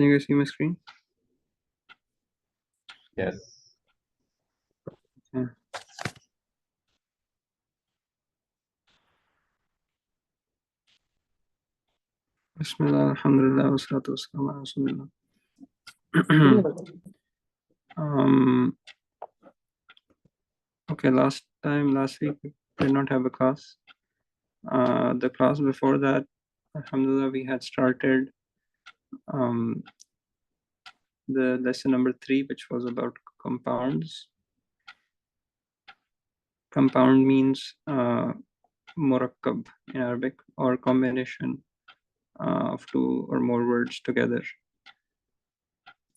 Can you guys see my screen? Yes. Yeah. Bismillah, alhamdulillah, wassalatu wassalamu ala rasulillah. Okay, last week we did not have a class. The class before that, alhamdulillah, we had started the lesson number 3, which was about compounds. Compound means murakkab in Arabic, or combination of 2 or more words together.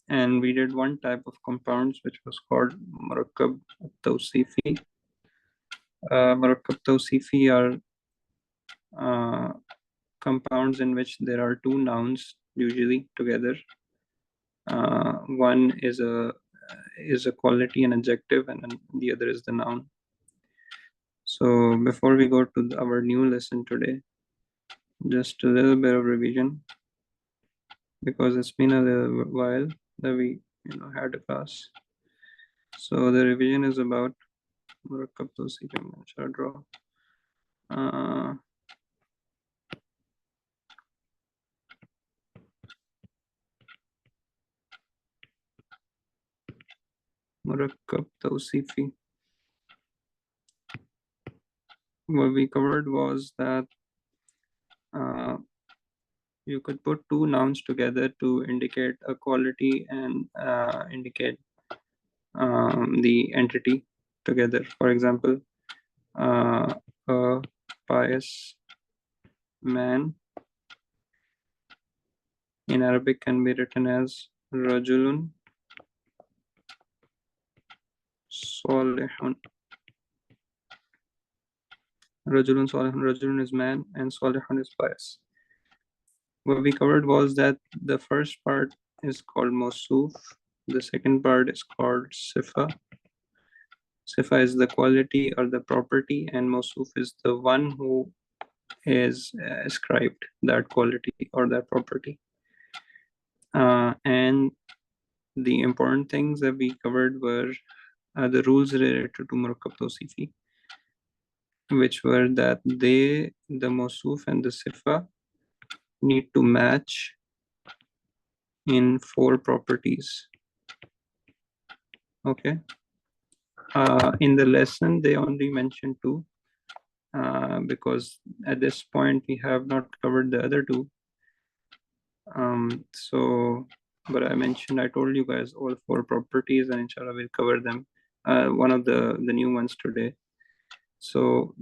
And we did one type of compounds which was called murakkab tawsifi. Murakkab tawsifi are compounds in which there are 2 nouns usually together. One is a quality and adjective, and then the other is the noun. So before we go to our new lesson today, just a little bit of revision, because it's been a little while that we had a class. So the revision is about murakkab tawsifi. Shall I draw? Murakkab tawsifi. What we covered was that you could put 2 nouns together to indicate a quality and indicate the entity together. For example, a pious man in Arabic can be written as Rajulun Salihun. Rajulun Salihun. Rajulun is man and Salihun is pious. What we covered was that the first part is called Mawsuf, the second part is called Sifa. Sifa is the quality or the property, and Mawsuf is the one who is ascribed that quality or that property. And the important things that we covered were the rules related to Murakkab Tawsifi, which were that the Mawsuf and the Sifa need to match in 4 properties. Okay. In the lesson, they only mentioned 2, because at this point we have not covered the other 2. But I told you guys all 4 properties, and inshallah we'll cover them. One of the new ones today. So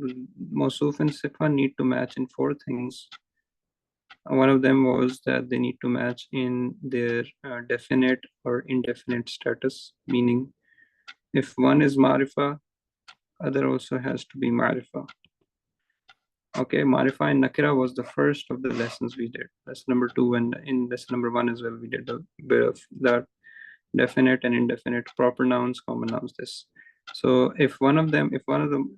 Mawsuf and Sifa need to match in 4 things. One of them was that they need to match in their definite or indefinite status, meaning if one is Marifa, other also has to be Marifa. Okay, Marifa and Nakira was the first of the lessons we did. Lesson number 2, and in lesson number 1 as well, we did a bit of that definite and indefinite, proper nouns, common nouns, this. So if one of the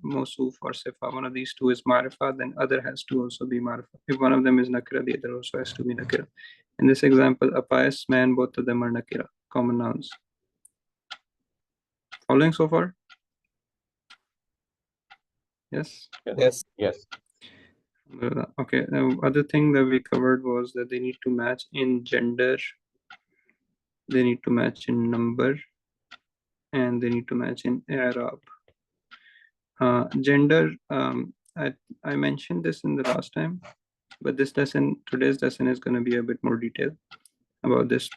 Mawsuf or Sifa, one of these 2 is Marifa, then other has to also be Marifa. If one of them is Nakira, the other also has to be Nakira. In this example, a pious man, both of them are Nakira, common nouns. Following so far? Yes? Yes. Yes. Okay, the other thing that we covered was that they need to match in gender, they need to match in number, and they need to match in Arab. Gender, I mentioned this in the last time, but today's lesson is going to be a bit more detailed about this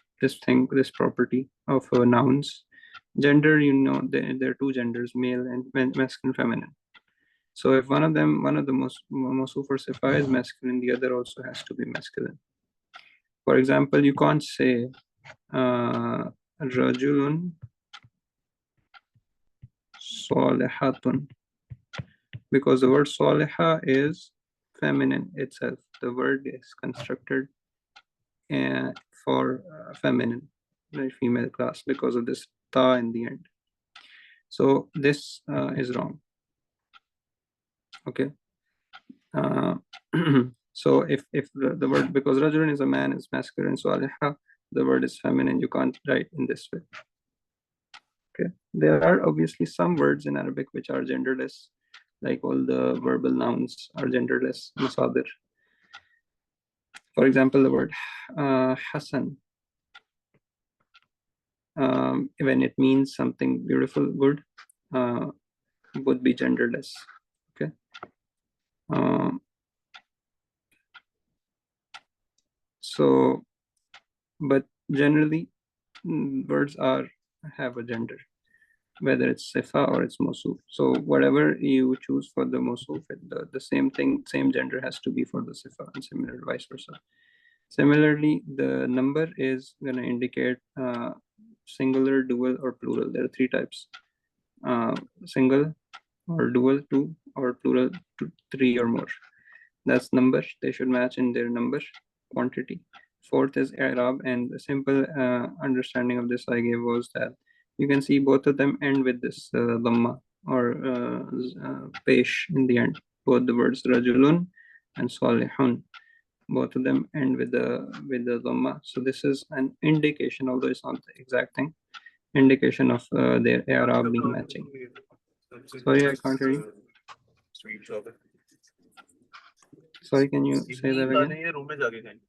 property of nouns. Gender, there are 2 genders, male and masculine, feminine. So if one of the Mawsuf or Sifa is masculine, the other also has to be masculine. For example, you can't say Rajulun Salihatun, because the word Saliha is feminine itself. The word is constructed for feminine, right, female class, because of this ta in the end. So this is wrong. Okay. So if the word, because Rajulun is a man, is masculine, Saliha, the word is feminine. You can't write in this way. Okay. There are obviously some words in Arabic which are genderless, like all the verbal nouns are genderless. Masadir. For example, the word Hassan, when it means something beautiful, good, would be genderless. Okay. So, but generally, words have a gender, whether it's sifa or it's mawsuf. So whatever you choose for the mawsuf, the same thing, same gender has to be for the sifa, and similar vice versa. Similarly, the number is going to indicate singular, dual, or plural. There are three types: single, or dual, two, or plural, two, three or more. That's number. They should match in their number quantity. Fourth is i'rab, and the simple understanding of this I gave was that you can see both of them end with this dhamma or pesh in the end. Both the words rajulun and salihun, both of them end with the dhamma. So this is an indication, although it's not the exact thing, indication of their i'rab being matching. Sorry, I can't hear you. Sorry, can you say that again?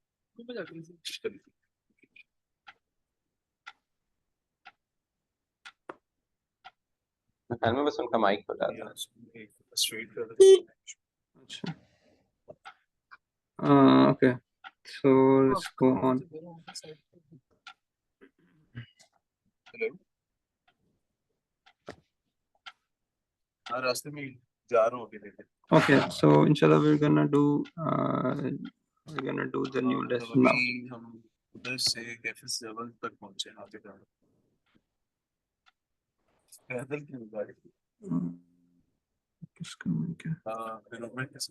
मैं बस उनका mic खोला था। Okay, so let's go on. Hello. रास्ते में जा रहा हूँ अभी। Okay, so inshallah we're gonna do the new lesson now. हम उधर से कैफिस लेवल तक पहुंचे यहाँ पे पैदल क्यों गाड़ी किसका mic है? डेवलपमेंट कैसे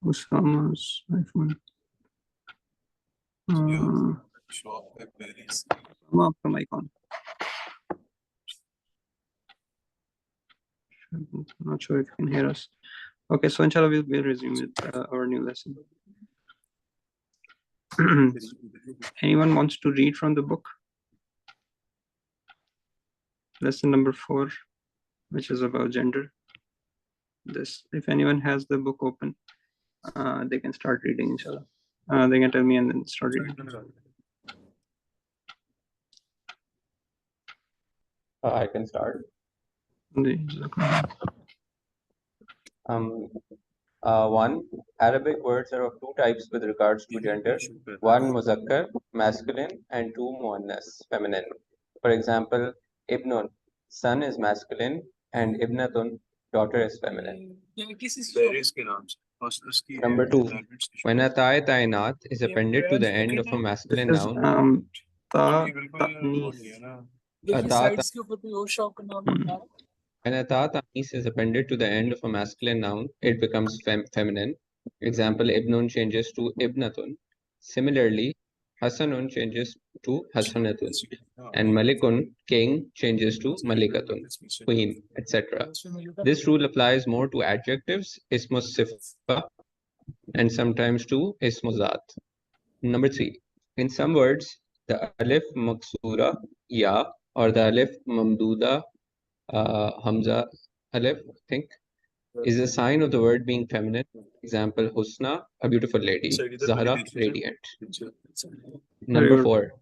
Usama's iPhone. शॉप पे पेरिस Usama, आपका mic on. I'm not sure if you can hear us. Okay, so inshallah we'll resume with our new lesson. Anyone wants to read from the book? Lesson number 4, which is about gender. This, if anyone has the book open, they can start reading, inshallah. They can tell me and then start reading. I can start. One, Arabic words are of two types with regards to gender. One, muzakkar, masculine, and two, muannas, feminine. For example, ibnun, son is masculine, and ibnatun, daughter is feminine. Number 2, when a ta'inat is appended to the end of a masculine noun. When a ta'anis is appended to the end of a masculine noun, it becomes feminine. Example, ibnun changes to ibnatun. Similarly, hasanun changes to hasanatun, and malikun, king, changes to malikatun, queen, etc. This rule applies more to adjectives, ismus sifa, and sometimes to ismuzat. Number 3, in some words, the alif maksura, ya, or the alif mamduda, Hamza Alif, I think, is a sign of the word being feminine. Example, Husna, a beautiful lady. Zahra, radiant. Number 4,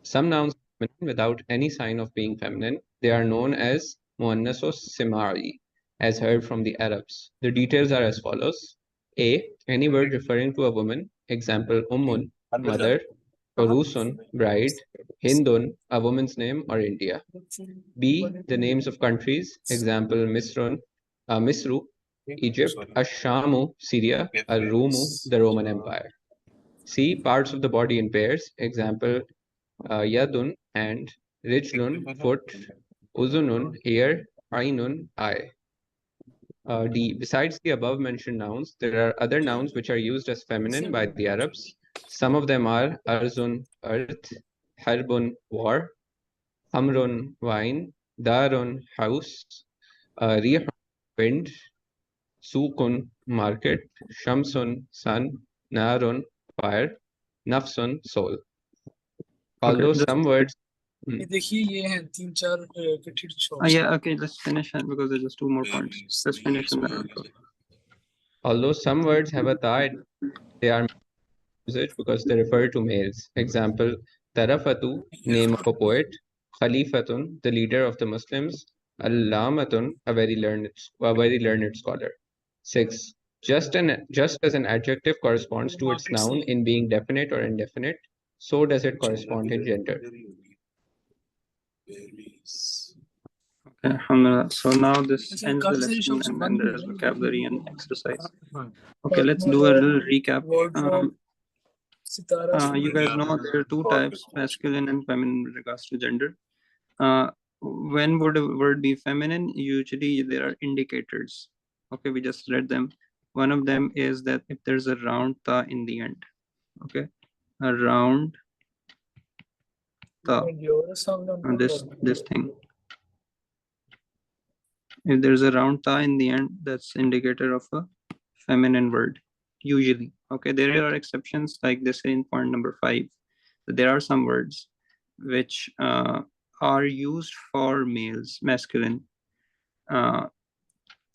some nouns are feminine without any sign of being feminine. They are known as Muannasos Simari, as heard from the Arabs. The details are as follows. A, any word referring to a woman. Example, Ummun, mother. Urusun, bride. Hindun, a woman's name, or India. B, the names of countries. Example, Misru, Egypt. Ashamu, Syria. Rumu, the Roman Empire. C, parts of the body in pairs. Example, Yadun, hand. Rijlun, foot. Uzunun, ear. Ainun, eye. D, besides the above mentioned nouns, there are other nouns which are used as feminine by the Arabs. Some of them are Arzun, earth. Harbun, war. Hamrun, wine. Darun, house. Rihun, wind. Sukun, market. Shamsun, sun. Narun, fire. nafsun, soul. Okay, Although just some words, ये देखिए ये हैं 3-4 इकट्ठी shops. yeah, okay, let's finish it because there's just 2 more points. Berries, Let's finish leaves, and then I'll berries. go. although some words have a ta, they are usage because they refer to males. Example, Tarafatu, name of a poet, Khalifatun, the leader of the Muslims, Allamatun, a very learned scholar. 6. Just as an adjective corresponds to its noun in being definite or indefinite, so does it correspond in gender. Berries. Okay, alhamdulillah. So now this अच्छा, ends the काफी सारी lesson shops and then बंद there's हुई हैं. vocabulary and exercise. हाँ. Okay, let's do a little recap. Wardrobe, Sitara, You guys know there are 2 types, masculine and feminine with regards to gender. When would a word be feminine? Usually there are indicators. Okay, we just read them. One of them is that if there's a round ta in the end. Okay, a round ta, this thing. If there's a round ta in the end, that's indicator of a feminine word, usually. Okay, there are exceptions like this in point number 5. There are some words which are used for males, masculine.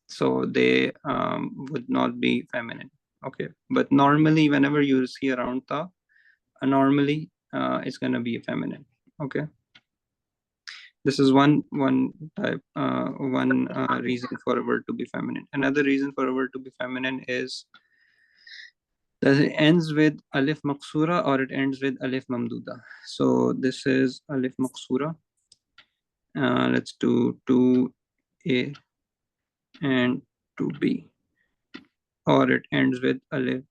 So they would not be feminine. Okay, but normally whenever you see a round ta, normally it's gonna be feminine. Okay. This is one type, one reason for a word to be feminine. Another reason for a word to be feminine is that it ends with alif maqsura or it ends with alif mamduda. So this is alif maqsura. Let's do 2a and 2b, or it ends with alif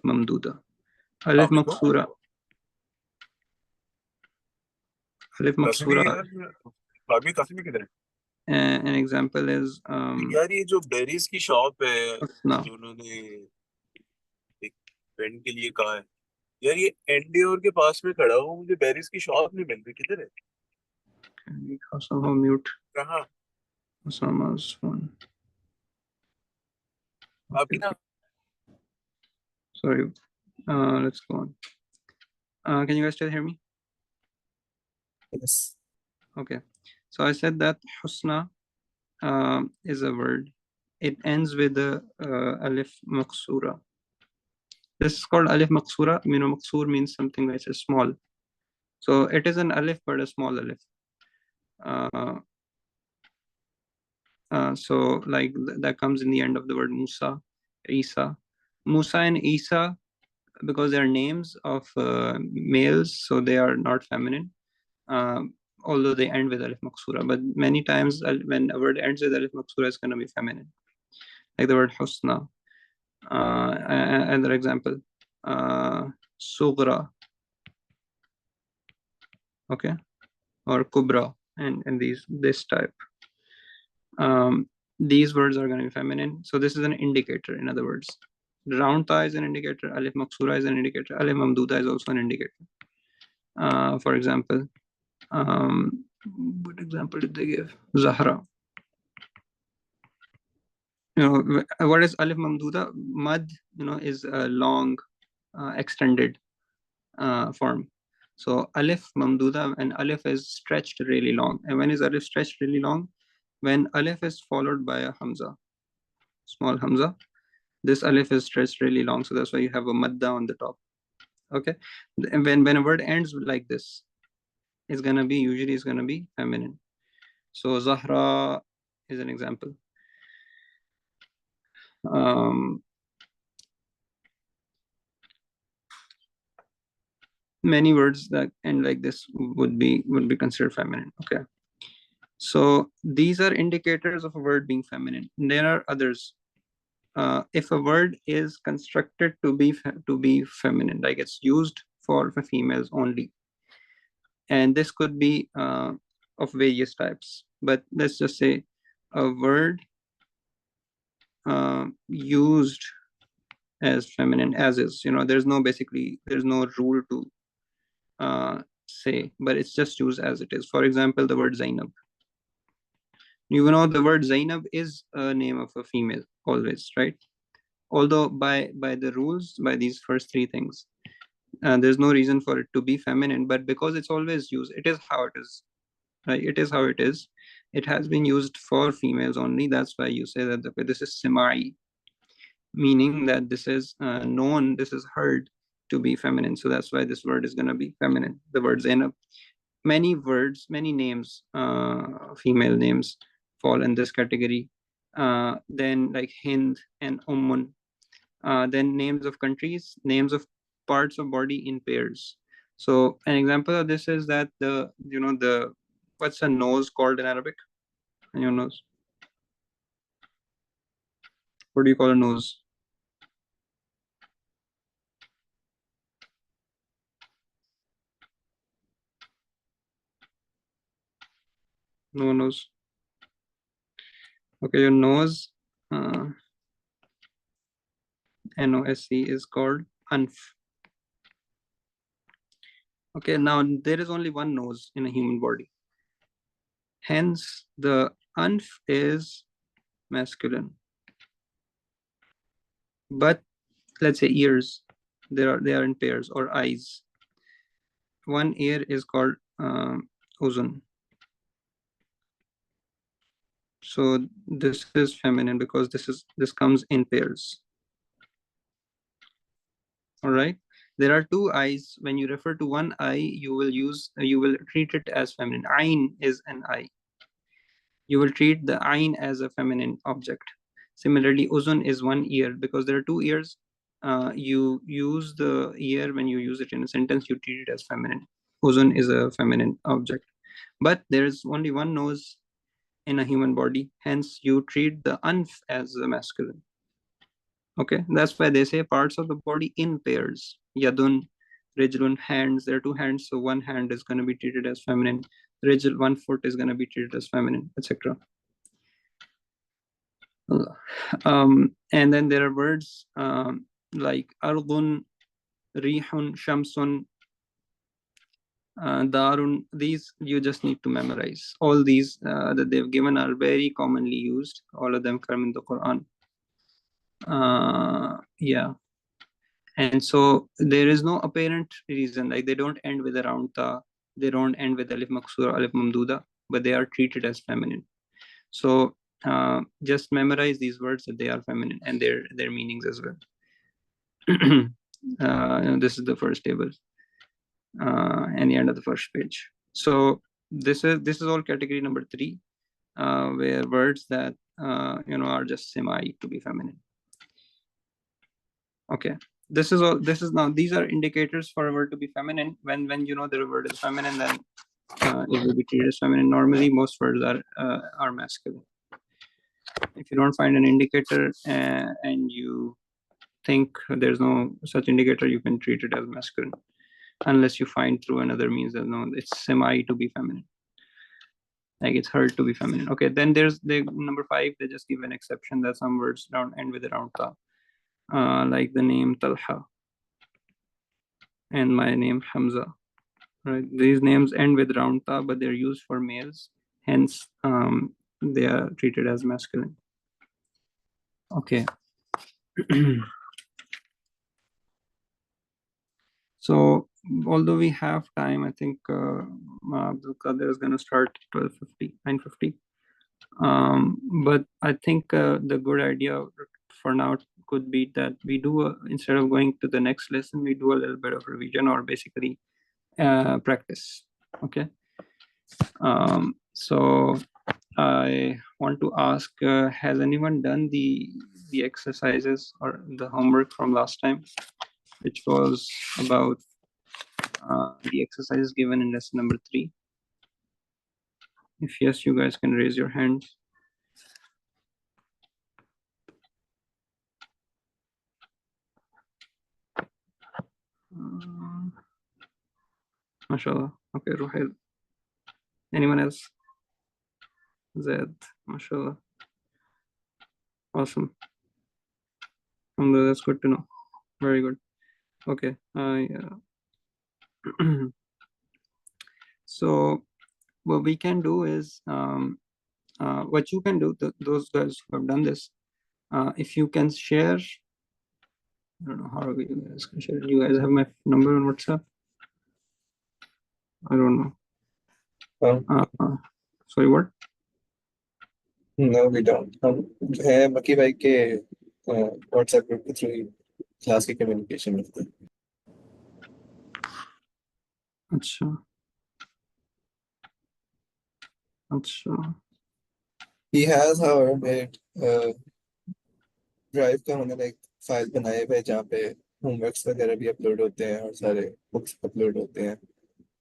mamduda. Alif maqsura. Alif maqsura. An example is यार ये जो berries की shop है husna. जो उन्होंने एक friend के लिए कहा है यार ये एनडीओर के पास में खड़ा हूँ मुझे बेरीज की शॉप नहीं मिल रही किधर है Can we somehow mute कहाँ Osama's phone? अभी ना Sorry. Let's go on. Can you guys still hear me? Yes. Okay. So I said that husna is a word. It ends with the alif maqsura. This is called alif maqsura. Maqsur means something which is small. So it is an alif, but a small alif. So like that comes in the end of the word Musa, Isa. Musa and Isa, because they are names of males, so they are not feminine. Although they end with alif maqsura, but many times when a word ends with alif maqsura, it's going to be feminine, like the word husna. Another example, sugra, okay, or kubra, and this type. These words are going to be feminine, so this is an indicator. In other words, round ta is an indicator, alif maqsura is an indicator, alif mamduda is also an indicator. For example, what example did they give? Zahra. What is alif mamduda? Mad, is a long, extended form. So alif mamduda, and alif is stretched really long. And when is alif stretched really long? When alif is followed by a hamza, small hamza. This alif is stretched really long, so that's why you have a madda on the top. Okay, and when a word ends like this, it's gonna be usually it's gonna be feminine. So Zahra is an example. Many words that end like this would be considered feminine. Okay, so these are indicators of a word being feminine. There are others. If a word is constructed to be feminine, like it's used for females only, and this could be of various types, but let's just say a word used as feminine as is, there's no rule to say, but it's just used as it is. For example, the word Zainab. The word Zainab is a name of a female always, right? Although by the rules, by these first 3 things, There's no reason for it to be feminine, but because it's always used, it is how it is, right? It is how it is. It has been used for females only. That's why you say that, okay, this is semai, meaning that this is known, this is heard to be feminine. So that's why this word is going to be feminine. The word Zainab. Many words, many names, female names fall in this category. Then like Hind and Ummun. Then names of countries, names of parts of body in pairs. So an example of this is that the what's a nose called in Arabic? Anyone knows? What do you call a nose? No one knows. Okay, your nose, N-O-S-E, is called anf. Okay, now there is only one nose in a human body. Hence, the anf is masculine. But let's say ears, they are in pairs, or eyes. One ear is called uzun. So this is feminine because this comes in pairs. All right. There are two eyes. When you refer to one eye, you will treat it as feminine. Ain is an eye. You will treat the ain as a feminine object. Similarly, uzun is one ear because there are two ears. You use the ear when you use it in a sentence, you treat it as feminine. Uzun is a feminine object. But there is only one nose in a human body, hence you treat the anf as a masculine. Okay, that's why they say parts of the body in pairs. Yadun, rijlun, hands. There are two hands, so one hand is going to be treated as feminine. Rijl, one foot is going to be treated as feminine, etc. And then there are words like ardun, rihun, shamsun, darun. These you just need to memorize. All these that they've given are very commonly used. All of them come in the Quran. Yeah. And so there is no apparent reason, like they don't end with a round ta, they don't end with alif maksura, alif mamduda, but they are treated as feminine. So just memorize these words that they are feminine and their meanings as well. This is the first table and the end of the first page. So this is all category number 3, where words that are just semi to be feminine. Okay, this is now, these are indicators for a word to be feminine. When the word is feminine, then it will be treated as feminine. Normally most words are masculine. If you don't find an indicator and you think there's no such indicator, you can treat it as masculine, unless you find through another means that no, it's semi to be feminine, like it's heard to be feminine. Okay, then there's the number 5. They just give an exception that some words don't end with a round ta, like the name Talha and my name Hamza. Right, these names end with round ta, but they're used for males, hence they are treated as masculine. Okay. So although we have time, I think Abdul Qadir is going to start 12:50, 9:50. But I think the good idea for now could be that we do instead of going to the next lesson, we do a little bit of revision, or basically practice. Okay. So I want to ask, has anyone done the exercises or the homework from last time, which was about the exercises given in lesson number 3? If yes, you guys can raise your hands. MashaAllah. Okay, Ruhail. Anyone else? Zaid. MashaAllah. Awesome. Alhamdulillah, that's good to know. Very good. Okay. So what we can do is, what you can do, those guys who have done this, if you can share I don't know how you guys can share it. You guys have my number on WhatsApp? I don't know. Sorry, what? No, we don't. हम है मक्की भाई के WhatsApp group के through class की communication रखते हैं. अच्छा. He has, however, made drive का हमने लाइक फाइल बनाए हुए जहाँ पे होमवर्क्स वगैरह भी अपलोड होते हैं और सारे बुक्स अपलोड होते हैं.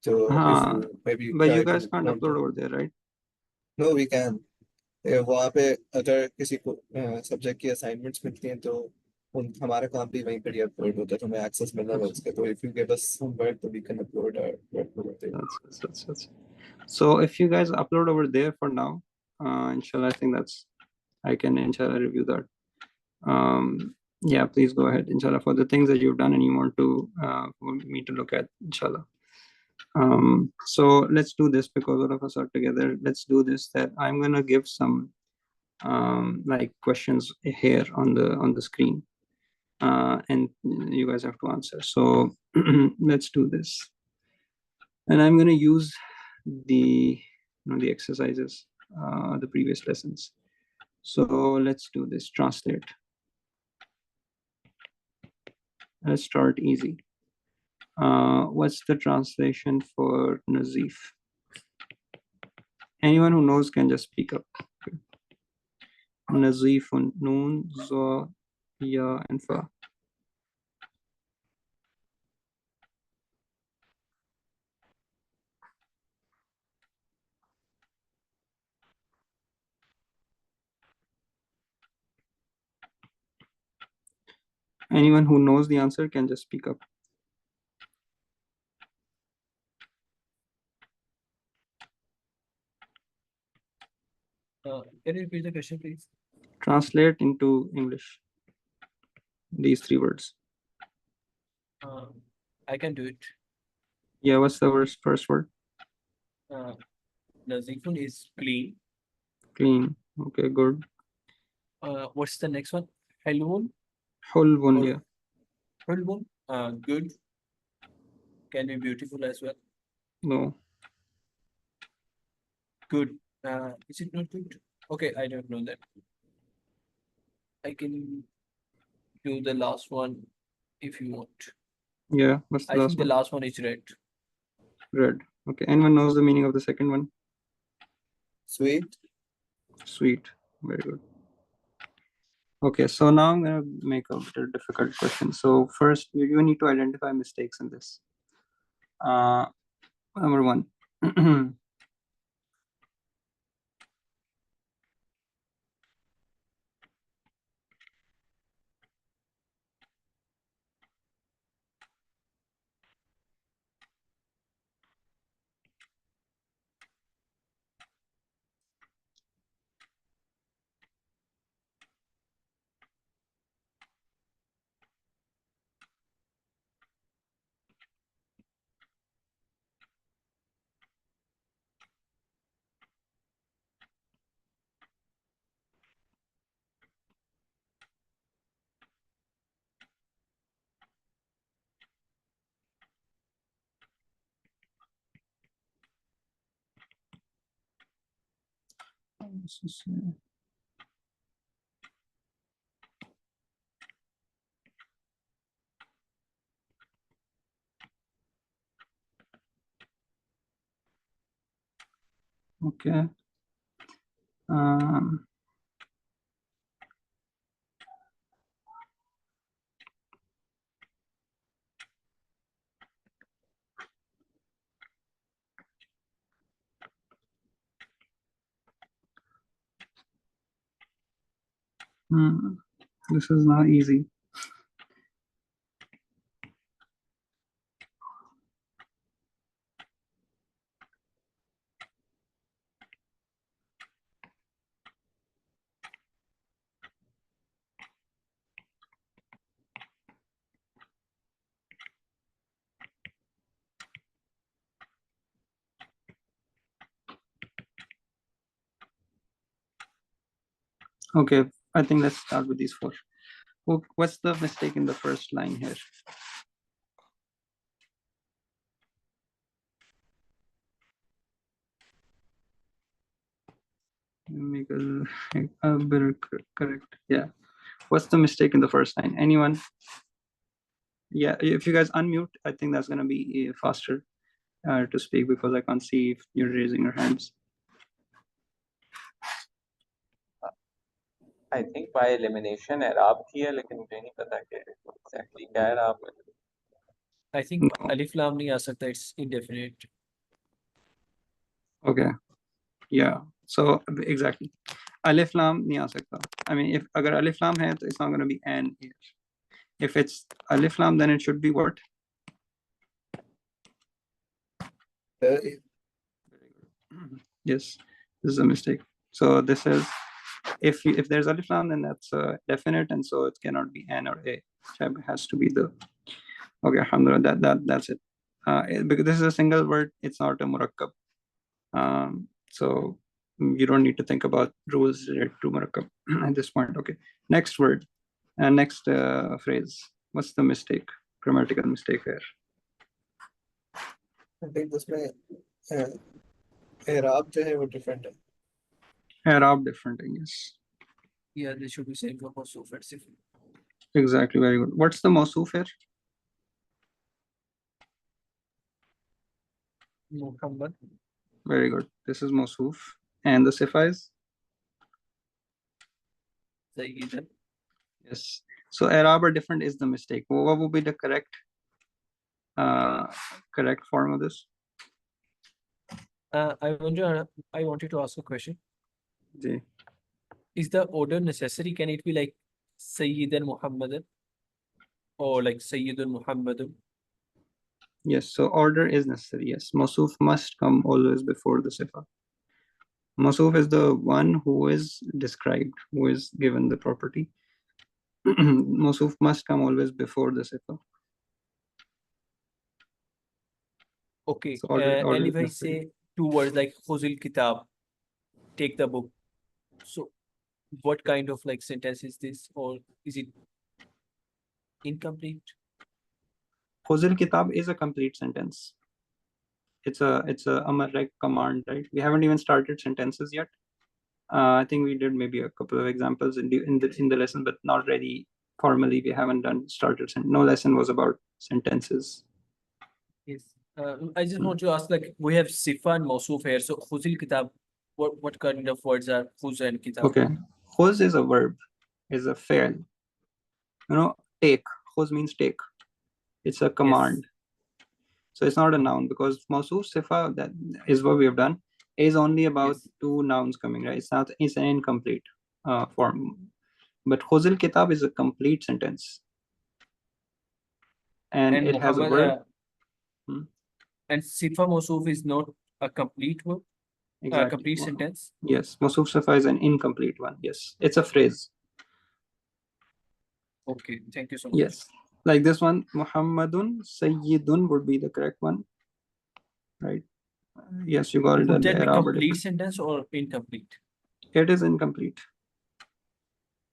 So if you maybe But try you guys to can't want upload to. over there, right? No, we can. वहाँ पे अगर किसी को सब्जेक्ट की असाइनमेंट्स मिलती हैं तो हमारा काम भी वहीं पर ही अपलोड होता है, तो हमें एक्सेस मिलना है उसके. तो if you give us some work, तो we can upload our work over there. That's. So if you guys upload over there for now, inshallah, I think I can inshallah review that. Yeah, please go ahead, inshallah, for the things that you've done and you want to for me to look at, inshallah. So let's do this because all of us are together. Let's do this. That I'm gonna give some like questions here on the screen, and you guys have to answer. So let's do this. And I'm going to use the the exercises, the previous lessons. So let's do this. Translate. Let's start easy. What's the translation for Nazif? Anyone who knows can just speak up. Nazifun, Noon, Za, Ya, and Fa. Anyone who knows the answer can just speak up. Can you repeat the question, please? Translate into English these three words. I can do it. Yeah, what's the first word? Nazifun is clean. Clean. Okay, good. What's the next one? Helwun? Hulvun, Or- yeah. Hulwun? Good. Can be beautiful as well. No. Good. Is it not good? Okay, I don't know that. I can do the last one if you want. Yeah, what's the I last think one? the last one is red. Red. Okay, anyone knows the meaning of the second one? Sweet. Sweet. Very good. Okay, so now I'm going to make a bit difficult question. So first, you need to identify mistakes in this. Number one. Okay. This is not easy. Okay, I think let's start with these four. What's the mistake in the first line here? Make a better correct. Yeah. What's the mistake in the first line? Anyone? Yeah, if you guys unmute, I think that's gonna be faster to speak because I can't see if you're raising your hands. I think by elimination एराब थी है लेकिन मुझे नहीं पता कि exactly क्या एराब है. I think No. alif lam नहीं आ सकता, it's indefinite. Okay. Yeah. So exactly. Alif lam nahi aa sakta. I mean, if agar alif lam hai, तो it's not gonna be an here. If it's alif lam, then it should be what? Yes, this is a mistake. So this is if there's alif lam, then that's definite, and so it cannot be an or a. It has to be the. Okay, alhamdulillah. That's it. Because this is a single word, it's not a murakkab. So you don't need to think about rules related to murakkab at this point. Okay, next word, next phrase. What's the mistake? Grammatical mistake here. I think this में एराब जो है वो different है. Arab different English. Yeah, they should be same for Mawsuf and Sif. Exactly, very good. What's the mawsuf here? Muhammad. Very good. This is mawsuf. And the sifa is? Sayyidan. Yes. So Arab or different is the mistake. What would be the correct form of this? I wanted to ask a question. Ji. Is the order necessary? Can it be like Sayyidan Muhammadan or like Sayyidun Muhammadun? Yes, so order is necessary. Yes, mawsuf must come always before the sifa. Mawsuf is the one who is described, who is given the property. Mawsuf must come always before the sifa. Okay, So order and is if I necessary. say two words like Khuzil Kitab, take the book. So what kind of like sentence is this, or is it incomplete? Khuzil kitab is a complete sentence. It's a amar, like command, right? We haven't even started sentences yet. I think we did maybe a couple of examples in the lesson, but not really formally. We haven't started. No lesson was about sentences. Yes. I just want to ask, like, we have Sifa and Mawsuf here. So Khuzil Kitab, what kind of words are Khuz and Kitab? Okay, khuz is a verb, is a fail. Take. Khuz means take. It's a command. So it's not a noun because mawsuf sifa, that is what we have done, is only about two nouns coming, right? It's an incomplete form. But khuzil kitab is a complete sentence. And it has a verb. And Sifa Mawsuf is not a complete verb, Exactly. complete sentence. Yes, mawsuf sifa is an incomplete one. Yes, it's a phrase. Okay, thank you so much. Yes, like this one, Muhammadun Sayyidun would be the correct one, right? Yes, you got it. Would that be complete sentence or incomplete? It is incomplete.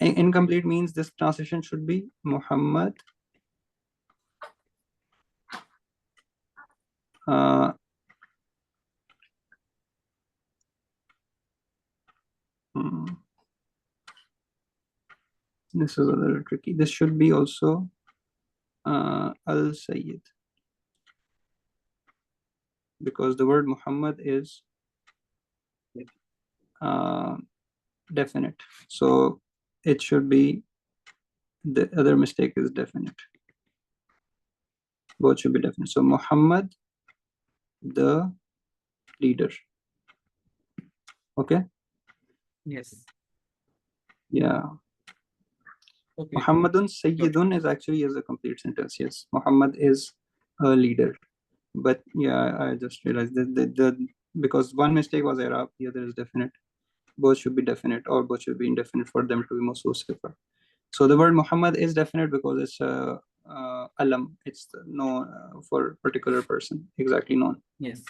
Incomplete means this transition should be Muhammad this is a little tricky. This should be also Al Sayyid, because the word Muhammad is definite. So it should be, the other mistake is definite. Both should be definite. So Muhammad, the leader. Okay? Yes. Yeah. Okay. Muhammadun Sayyidun is actually a complete sentence. Yes, Muhammad is a leader. But yeah, I just realized that because one mistake was Arab, the other is definite. Both should be definite, or both should be indefinite for them to be mawsuf sifa. So the word Muhammad is definite because it's alam. It's known for particular person, exactly known. Yes.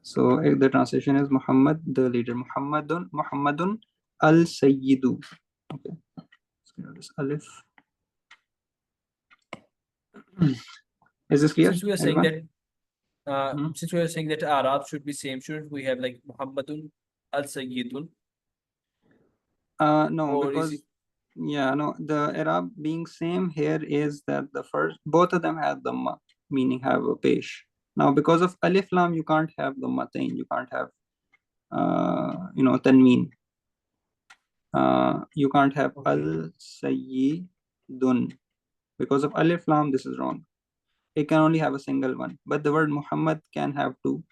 So the translation is Muhammad, the leader. Muhammadun al Sayyidu. Okay. So this alif Is this clear? Since we are saying everyone? that, since we are saying that Arab should be same, shouldn't we have like Muhammadun al-Sayyidun? No, Or is because it yeah, no, the Arab being same here is that the first, both of them have dhamma, meaning have a pesh. Now, because of alif lam, you can't have dhammatain, you can't have, tanmeen. You can't have al-sayyidun. Because of alif lam, this is wrong. It can only have a single one, but the word Muhammad can have two.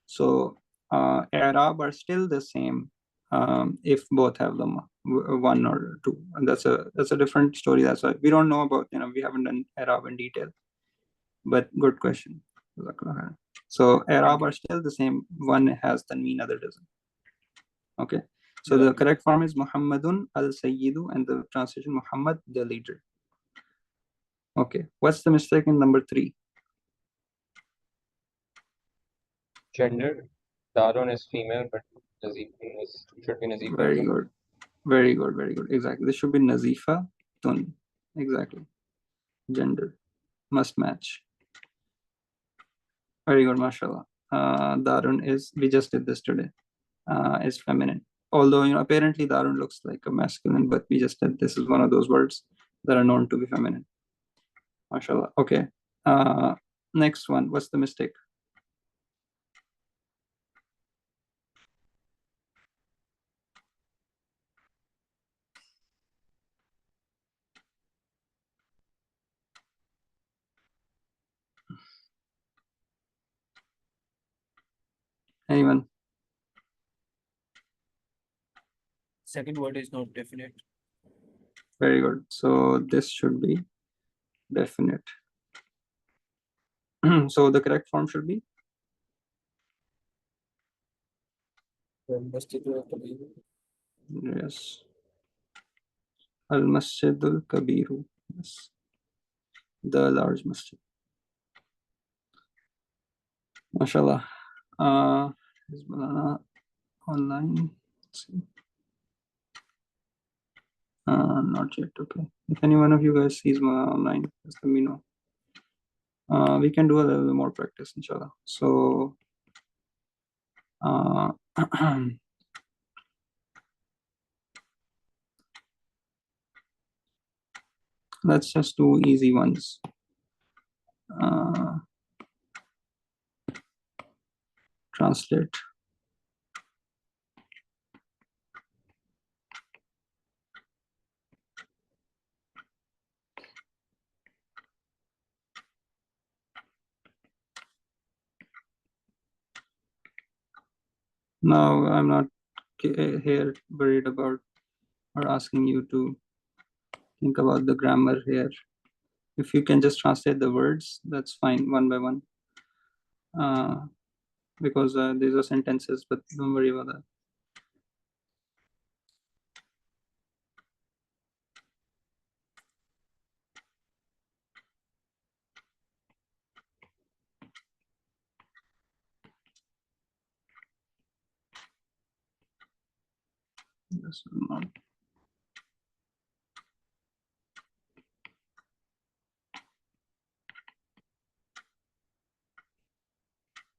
So Arab are still the same if both have them one or two, and that's a different story. That's why we don't know about, we haven't done Arab in detail, but good question. So Arab are still the same. One has tanween, other doesn't. Okay. So the correct form is Muhammadun al-Sayyidu, and the translation Muhammad the leader. Okay. What's the mistake in number 3? Gender. Darun is female, but Nazifa should be Nazifa. Very good. Very good. Very good. Exactly. This should be Nazifa Tun. Exactly. Gender must match. Very good, mashallah. Darun is, we just did this today, is feminine. Although, apparently Darun looks like a masculine, but we just did, this is one of those words that are known to be feminine. Mashallah. Okay. Next one. What's the mistake? Anyone? second word is not definite? Very good. So this should be definite. So the correct form should be? Yes. Al-Masjidul Kabiru. Yes. The large masjid. MashaAllah. Is banana online? Let's see. Not yet. Okay. If any one of you guys sees Malana online, just let me know. We can do a little more practice, inshallah. So, let's just do easy ones. Translate. Now, I'm not here worried about or asking you to think about the grammar here. If you can just translate the words, that's fine, one by one. Because these are sentences, but don't worry about that. This is not.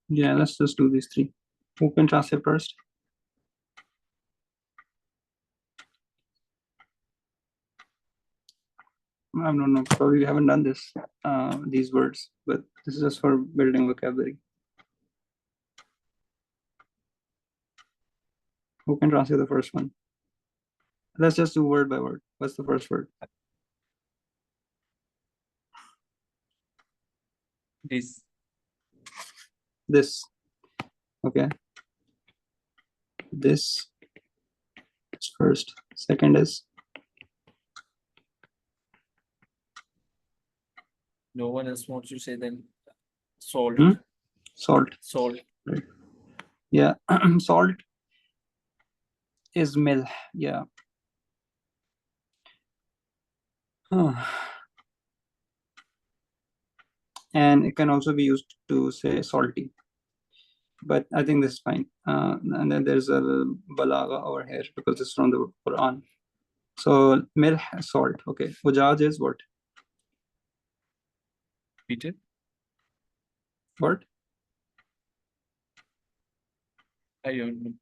Yeah, let's just do these three. Who can translate first? I don't know. Probably we haven't done this, these words, but this is just for building vocabulary. Who can translate the first one? Let's just do word by word. What's the first word? This. This. Okay. This is first. Second is? No one else wants to say then salt. Salt. Salt. Right. Yeah. Salt is milh. Yeah. And it can also be used to say salty. But I think this is fine. And then there's a balagha over here because it's from the Quran. So milh, salt. Okay. Ujaj is what? repeat it? What? I don't know.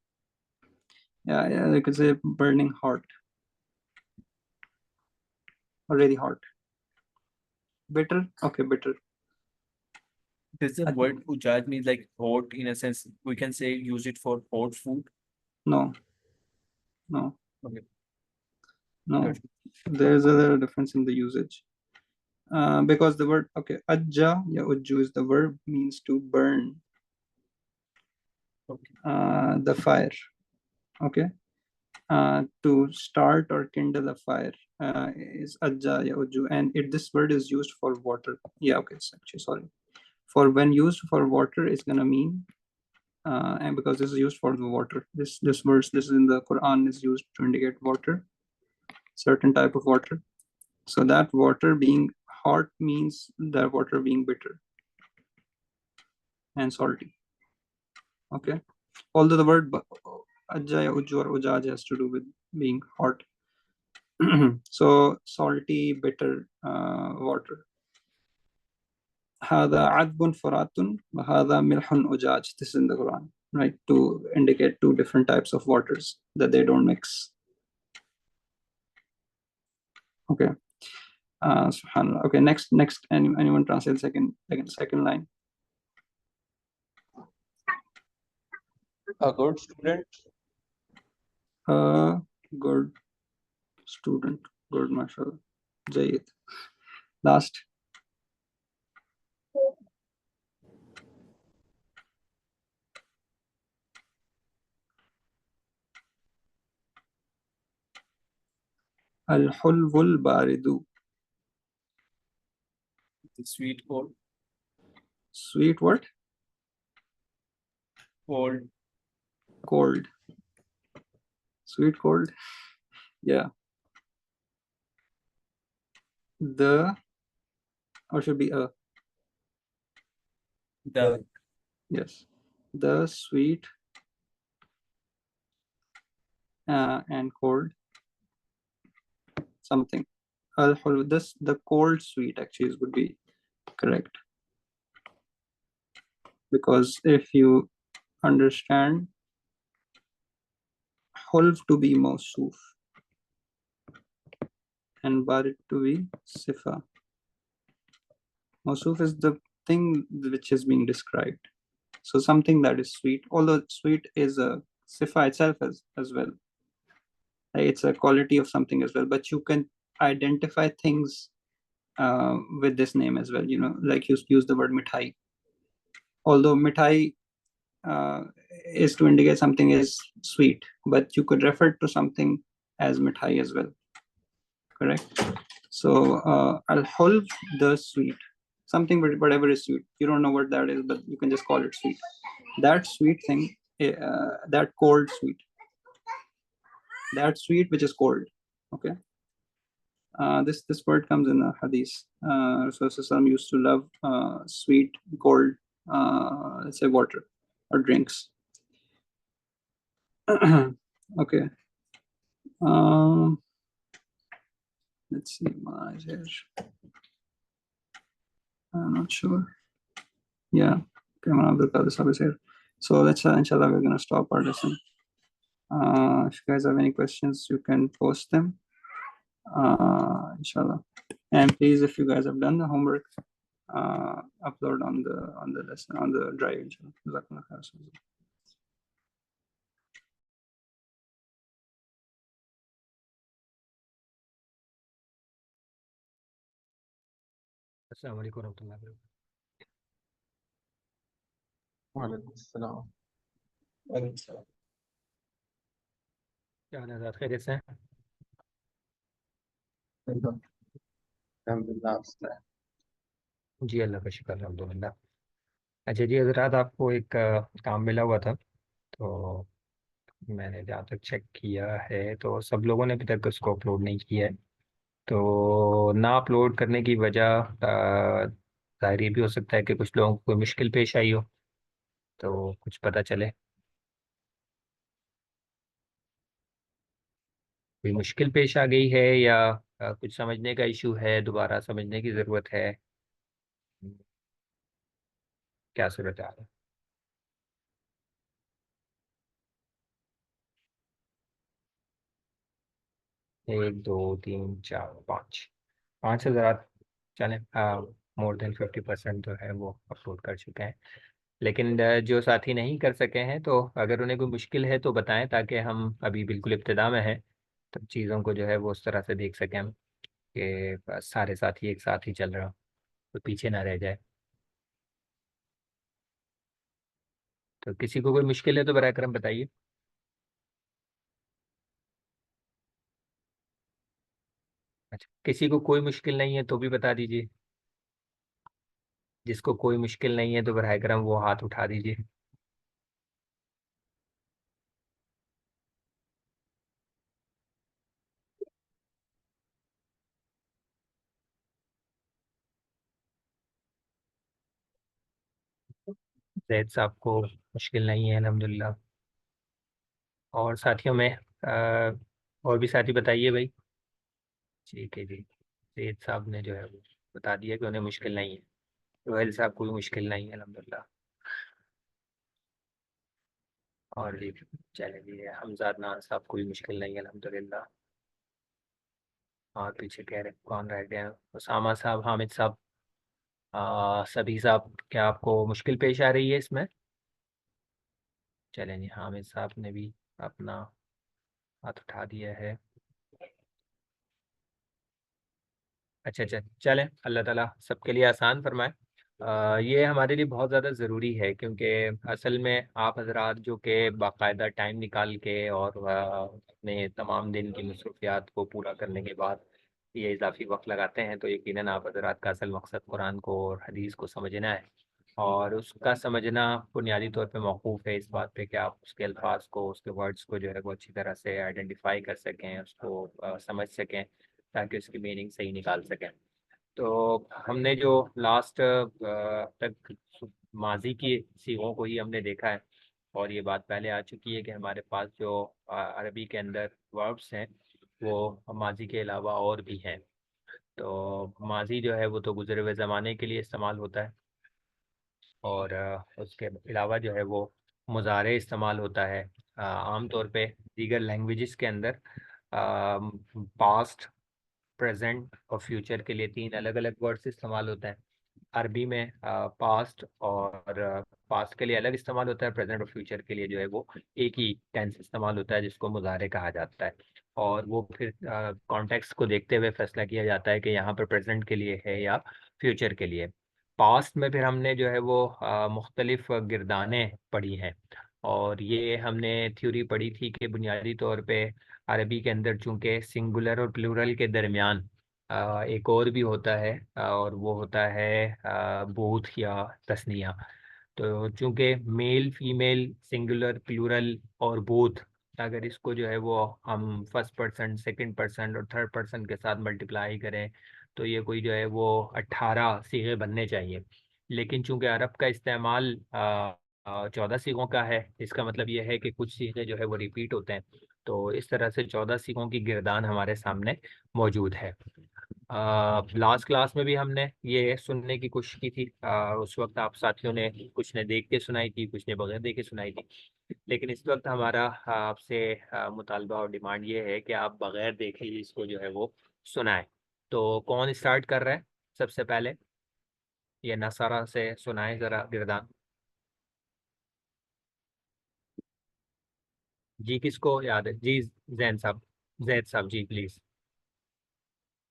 Yeah, you could say burning hot. Already hot. Bitter? Okay, bitter. Does the word ujaj mean like hot in a sense? We can say use it for hot food. No. No. Okay. No. Good. There's a little difference in the usage. Because the word, okay, ajja ya ujju is the verb, means to burn Okay. the fire. Okay. To start or kindle a fire is ajja ya ujju, and this word is used for water. Yeah, okay, it's actually, sorry. For when used for water, it's gonna mean, and because this is used for the water, this verse, this is in the Quran, is used to indicate water, certain type of water. So that water being hot means that water being bitter and salty. Okay. Although the word ajja, ujju, or ujaj has to do with being hot. So salty, bitter water. هذا عذب فرات وهذا ملح أجاج. This is in the Quran, right? To indicate two different types of waters that they don't mix. Okay. Subhanallah. Okay, next. Anyone translate second line? A good student. A good student. Good, mashallah. Jayid. Last. الحلو البارد. The sweet cold. Sweet what? Cold. Cold. Sweet cold. Yeah. The, or should be a. The Yes. The sweet and cold something. This, the cold sweet actually would be correct. Because if you understand hulv to be mawsuf and barid to be sifa. Mawsuf is the thing which is being described. So something that is sweet, although sweet is a sifa itself as well. It's a quality of something as well, but you can identify things with this name as well, you know, like you use the word mithai. Although mithai is to indicate something is sweet, but you could refer to something as mithai as well, correct? So al-hulv, the sweet, something, whatever is sweet, you don't know what that is, but you can just call it sweet. That sweet thing, that cold sweet, that sweet which is cold. Okay. This word comes in a hadith. So some used to love sweet, cold, let's say water or drinks. Okay. Let's see my here. I'm not sure. Yeah. Okay, Abdul is here. So let's inshallah we're gonna stop our lesson. If you guys have any questions, you can post them. Inshallah. And please, if you guys have done the homework, upload on the lesson on the drive. Inshallah. Jazakumullah khair. अस्सलाम वालेकुम रहमतुल्लाहि व वालेकुम अस्सलाम। क्या हाल है आज़ाद, खैरियत से हैं? अल्हम्दुलिल्लाह आप सुनाएं। जी अल्लाह का शुक्र अल्हम्दुलिल्लाह। अच्छा जी हज़रात, आपको एक काम मिला हुआ था, तो मैंने जहाँ तक चेक किया है तो सब लोगों ने अभी तक उसको अपलोड नहीं किया है। तो ना अपलोड करने की वजह ज़ाहिर ये भी हो सकता है कि कुछ लोगों को कोई मुश्किल पेश आई हो, तो कुछ पता चले। कोई मुश्किल पेश आ गई है या कुछ समझने का इशू है, दोबारा समझने की ज़रूरत है? क्या सूरत हाल है? एक दो तीन चार पाँच, 5 हज़ार चलें। मोर देन 50% जो है वो अपलोड कर चुके हैं। लेकिन जो साथी नहीं कर सके हैं, तो अगर उन्हें कोई मुश्किल है तो बताएं, ताकि हम अभी बिल्कुल इब्तिदा में हैं, तो चीज़ों को जो है वो उस तरह से देख सकें हम कि सारे साथी एक साथ ही चल रहा हो, तो पीछे ना रह जाए। तो किसी को कोई मुश्किल है तो बराए करम बताइए। अच्छा, किसी को कोई मुश्किल नहीं है तो भी बता दीजिए। जिसको कोई मुश्किल नहीं है तो बराए करम वो हाथ उठा दीजिए। जैद साहब को मुश्किल नहीं है अल्हम्दुलिल्लाह। और साथियों में और भी साथी बताइए भाई। ठीक है जी, जैद साहब ने जो है वो बता दिया कि उन्हें मुश्किल नहीं है। रोहेल साहब कोई मुश्किल नहीं है अल्हम्दुलिल्लाह। और जी चले जी, हमजाद नान साहब कोई मुश्किल नहीं है अल्हम्दुलिल्लाह। और पीछे कह रहे कौन रह गए हैं? उसामा साहब, हामिद साहब, सभी साहब, क्या आपको मुश्किल पेश आ रही है इसमें? चलें जी, हामिद साहब ने भी अपना हाथ उठा दिया है। अच्छा अच्छा, चलें, अल्लाह ताला सबके लिए आसान फरमाए। ये हमारे लिए बहुत ज़्यादा ज़रूरी है, क्योंकि असल में आप हजरात जो कि बाकायदा टाइम निकाल के और अपने तमाम दिन की मसरूफियात को पूरा करने के बाद ये इजाफी वक्त लगाते हैं, तो यकीनन आप हजरात का असल मकसद कुरान को और हदीस को समझना है। और उसका समझना बुनियादी तौर पे मौकूफ़ है इस बात पे कि आप उसके अल्फाज को, उसके वर्ड्स को जो है वो अच्छी तरह से आइडेंटिफाई कर सकें, उसको समझ सकें, ताकि उसकी मीनिंग सही निकाल सकें। तो हमने जो लास्ट तक माजी की सीगों को ही हमने देखा है, और ये बात पहले आ चुकी है कि हमारे पास जो अरबी के अंदर वर्ब्स हैं वो माजी के अलावा और भी हैं। तो माजी जो है वो तो गुज़रे हुए ज़माने के लिए इस्तेमाल होता है, और उसके अलावा जो है वो मुज़ारे इस्तेमाल होता है। आम तौर पे दीगर लैंग्वेजेस के अंदर पास्ट, प्रेजेंट और फ्यूचर के लिए 3 अलग अलग वर्ड्स इस्तेमाल होते हैं। अरबी में पास्ट और पास्ट के लिए अलग इस्तेमाल होता है, प्रेजेंट और फ्यूचर के लिए जो है वो एक ही टेंस इस्तेमाल होता है, जिसको मुज़ारे कहा जाता है। और वो फिर कॉन्टेक्स्ट को देखते हुए फैसला किया जाता है कि यहाँ पर प्रेजेंट के लिए है या फ्यूचर के लिए। पास्ट में फिर हमने जो है वो मुख्तलिफ गिरदानें पढ़ी हैं, और ये हमने थ्योरी पढ़ी थी कि बुनियादी तौर पे अरबी के अंदर चूंकि सिंगुलर और प्लूरल के दरमियान एक और भी होता है, और वो होता है बोथ या तस्निया। तो चूंकि मेल फीमेल सिंगुलर प्लूरल और बोथ, अगर इसको जो है वो हम फर्स्ट पर्सन, सेकंड पर्सन और थर्ड पर्सन के साथ मल्टीप्लाई करें, तो ये कोई जो है वो 18 सीगे बनने चाहिए। लेकिन चूंकि अरब का इस्तेमाल 14 सीगों का है, इसका मतलब ये है कि कुछ सीगे जो है वो रिपीट होते हैं। तो इस तरह से 14 सीगों की गिरदान हमारे सामने मौजूद है। लास्ट क्लास में भी हमने ये सुनने की कोशिश की थी। उस वक्त आप साथियों ने कुछ ने देख के सुनाई थी, कुछ ने बगैर देखे सुनाई थी। लेकिन इस वक्त हमारा आपसे मुतालबा और डिमांड ये है कि आप बगैर देखे ही इसको जो है वो सुनाएं। तो कौन स्टार्ट कर रहा है सबसे पहले? ये नसारा से सुनाए ज़रा गिरदान। जी, किसको याद है जी? जैन साहब, जैद साहब जी प्लीज़।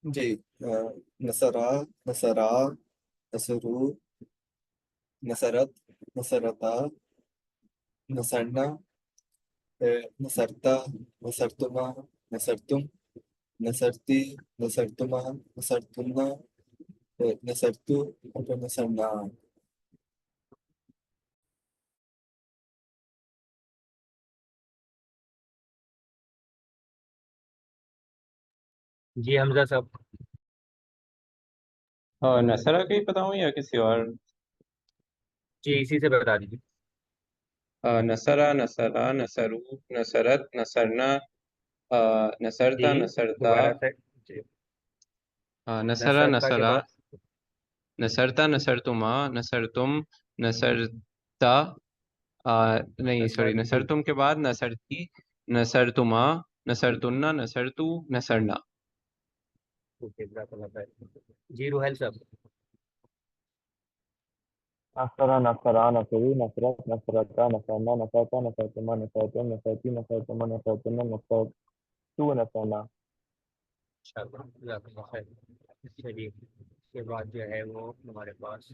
जी। नसरा, नसरा, नसरू, नसरत, नसरता, नसरना, नसरता, नसरतुमा, नसरतुम, नसरती, नसरतुमा, नसरतुन्ना, नसरतु और नसरना। जी हमजा साहब। नसरा का ही बताऊं या किसी और? जी इसी से बता दीजिए। नसरा, नसरा, नसरू, नसरत, नसरना, जी नसरता, नसरता, दोबारा से जी। नसरा, नसरता के नसरा, बाद नसरता, नसरतुमा, नसरतुम, नसरता, नहीं सॉरी, नसरती। नसरतुम के बाद नसरती, नसरतुमा, नसरतुन्ना, नसरतु, नसरना। ओके, जज़ाकल्लाह खैर। जी रुहैल साहब। नसरा, नसरा, नसरी, नसरत, नसरता, नसरना, नसरता, नसरतुमा, नसरतुम, नसरती, नसरतुमा, नसरतुन्ना, नसरतु, नसरना। इंशाअल्लाह, जज़ाकल्लाह खैर। चलिए, इसके बाद जो है वो हमारे पास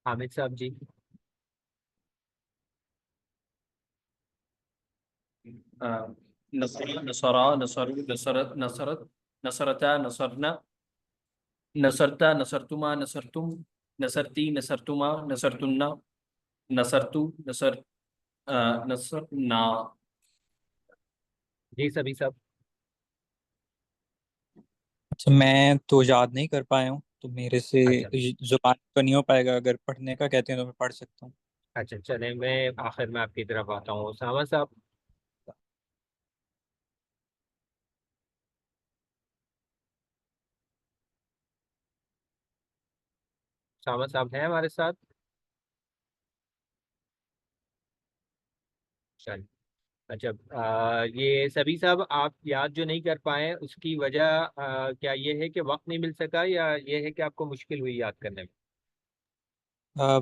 हामिद साहब जी। नसरा, नसरा, नसरु, नसरत, नसरत, नसरता, नसरना, नसरता, नसरतुमा, नसरतुम, नसरती, नसरतुमा, नसरतुन्ना, नसरतु, नसरना। जी सभी साहब। अच्छा, मैं तो याद नहीं कर पाया हूँ, तो मेरे से अच्छा जुबान तो नहीं हो पाएगा। अगर पढ़ने का कहते हैं तो मैं पढ़ सकता हूँ। अच्छा, चले मैं आखिर में आपकी तरफ आता हूँ। उसामा साहब। उसामा साहब हैं हमारे साथ? चलिए। अच्छा, ये सभी साहब, आप याद जो नहीं कर पाए उसकी वजह क्या ये है कि वक्त नहीं मिल सका, या ये है कि आपको मुश्किल हुई याद करने में?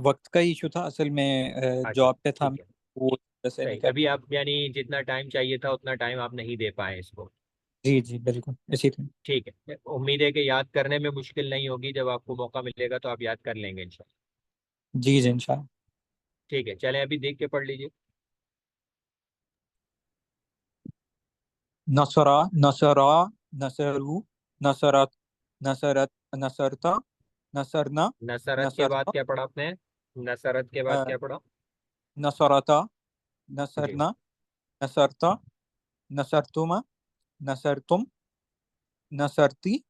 वक्त का इशू था असल में, अच्छा, जॉब पे था मैं, ठीक है। वो वैसे नहीं सही, कर अभी पाया। आप यानी जितना टाइम चाहिए था उतना टाइम आप नहीं दे पाए इसको। जी जी बिल्कुल इसी तरह। ठीक है, उम्मीद है कि याद करने में मुश्किल नहीं होगी। जब आपको मौका मिलेगा तो आप याद कर लेंगे इंशाल्लाह। जी जी इंशाल्लाह। ठीक है, चलें अभी देख के पढ़ लीजिए। नसरा, नसरा, नसरू, नसरत, नसरत, नसरता, नसरना, नसरत के बाद नसरता, क्या पढ़ा आपने? नसरत के बाद अ, क्या पढ़ा? नसरता, जी। नसरना, नसरता, नसरतुमा, नसरतुम, नसरती,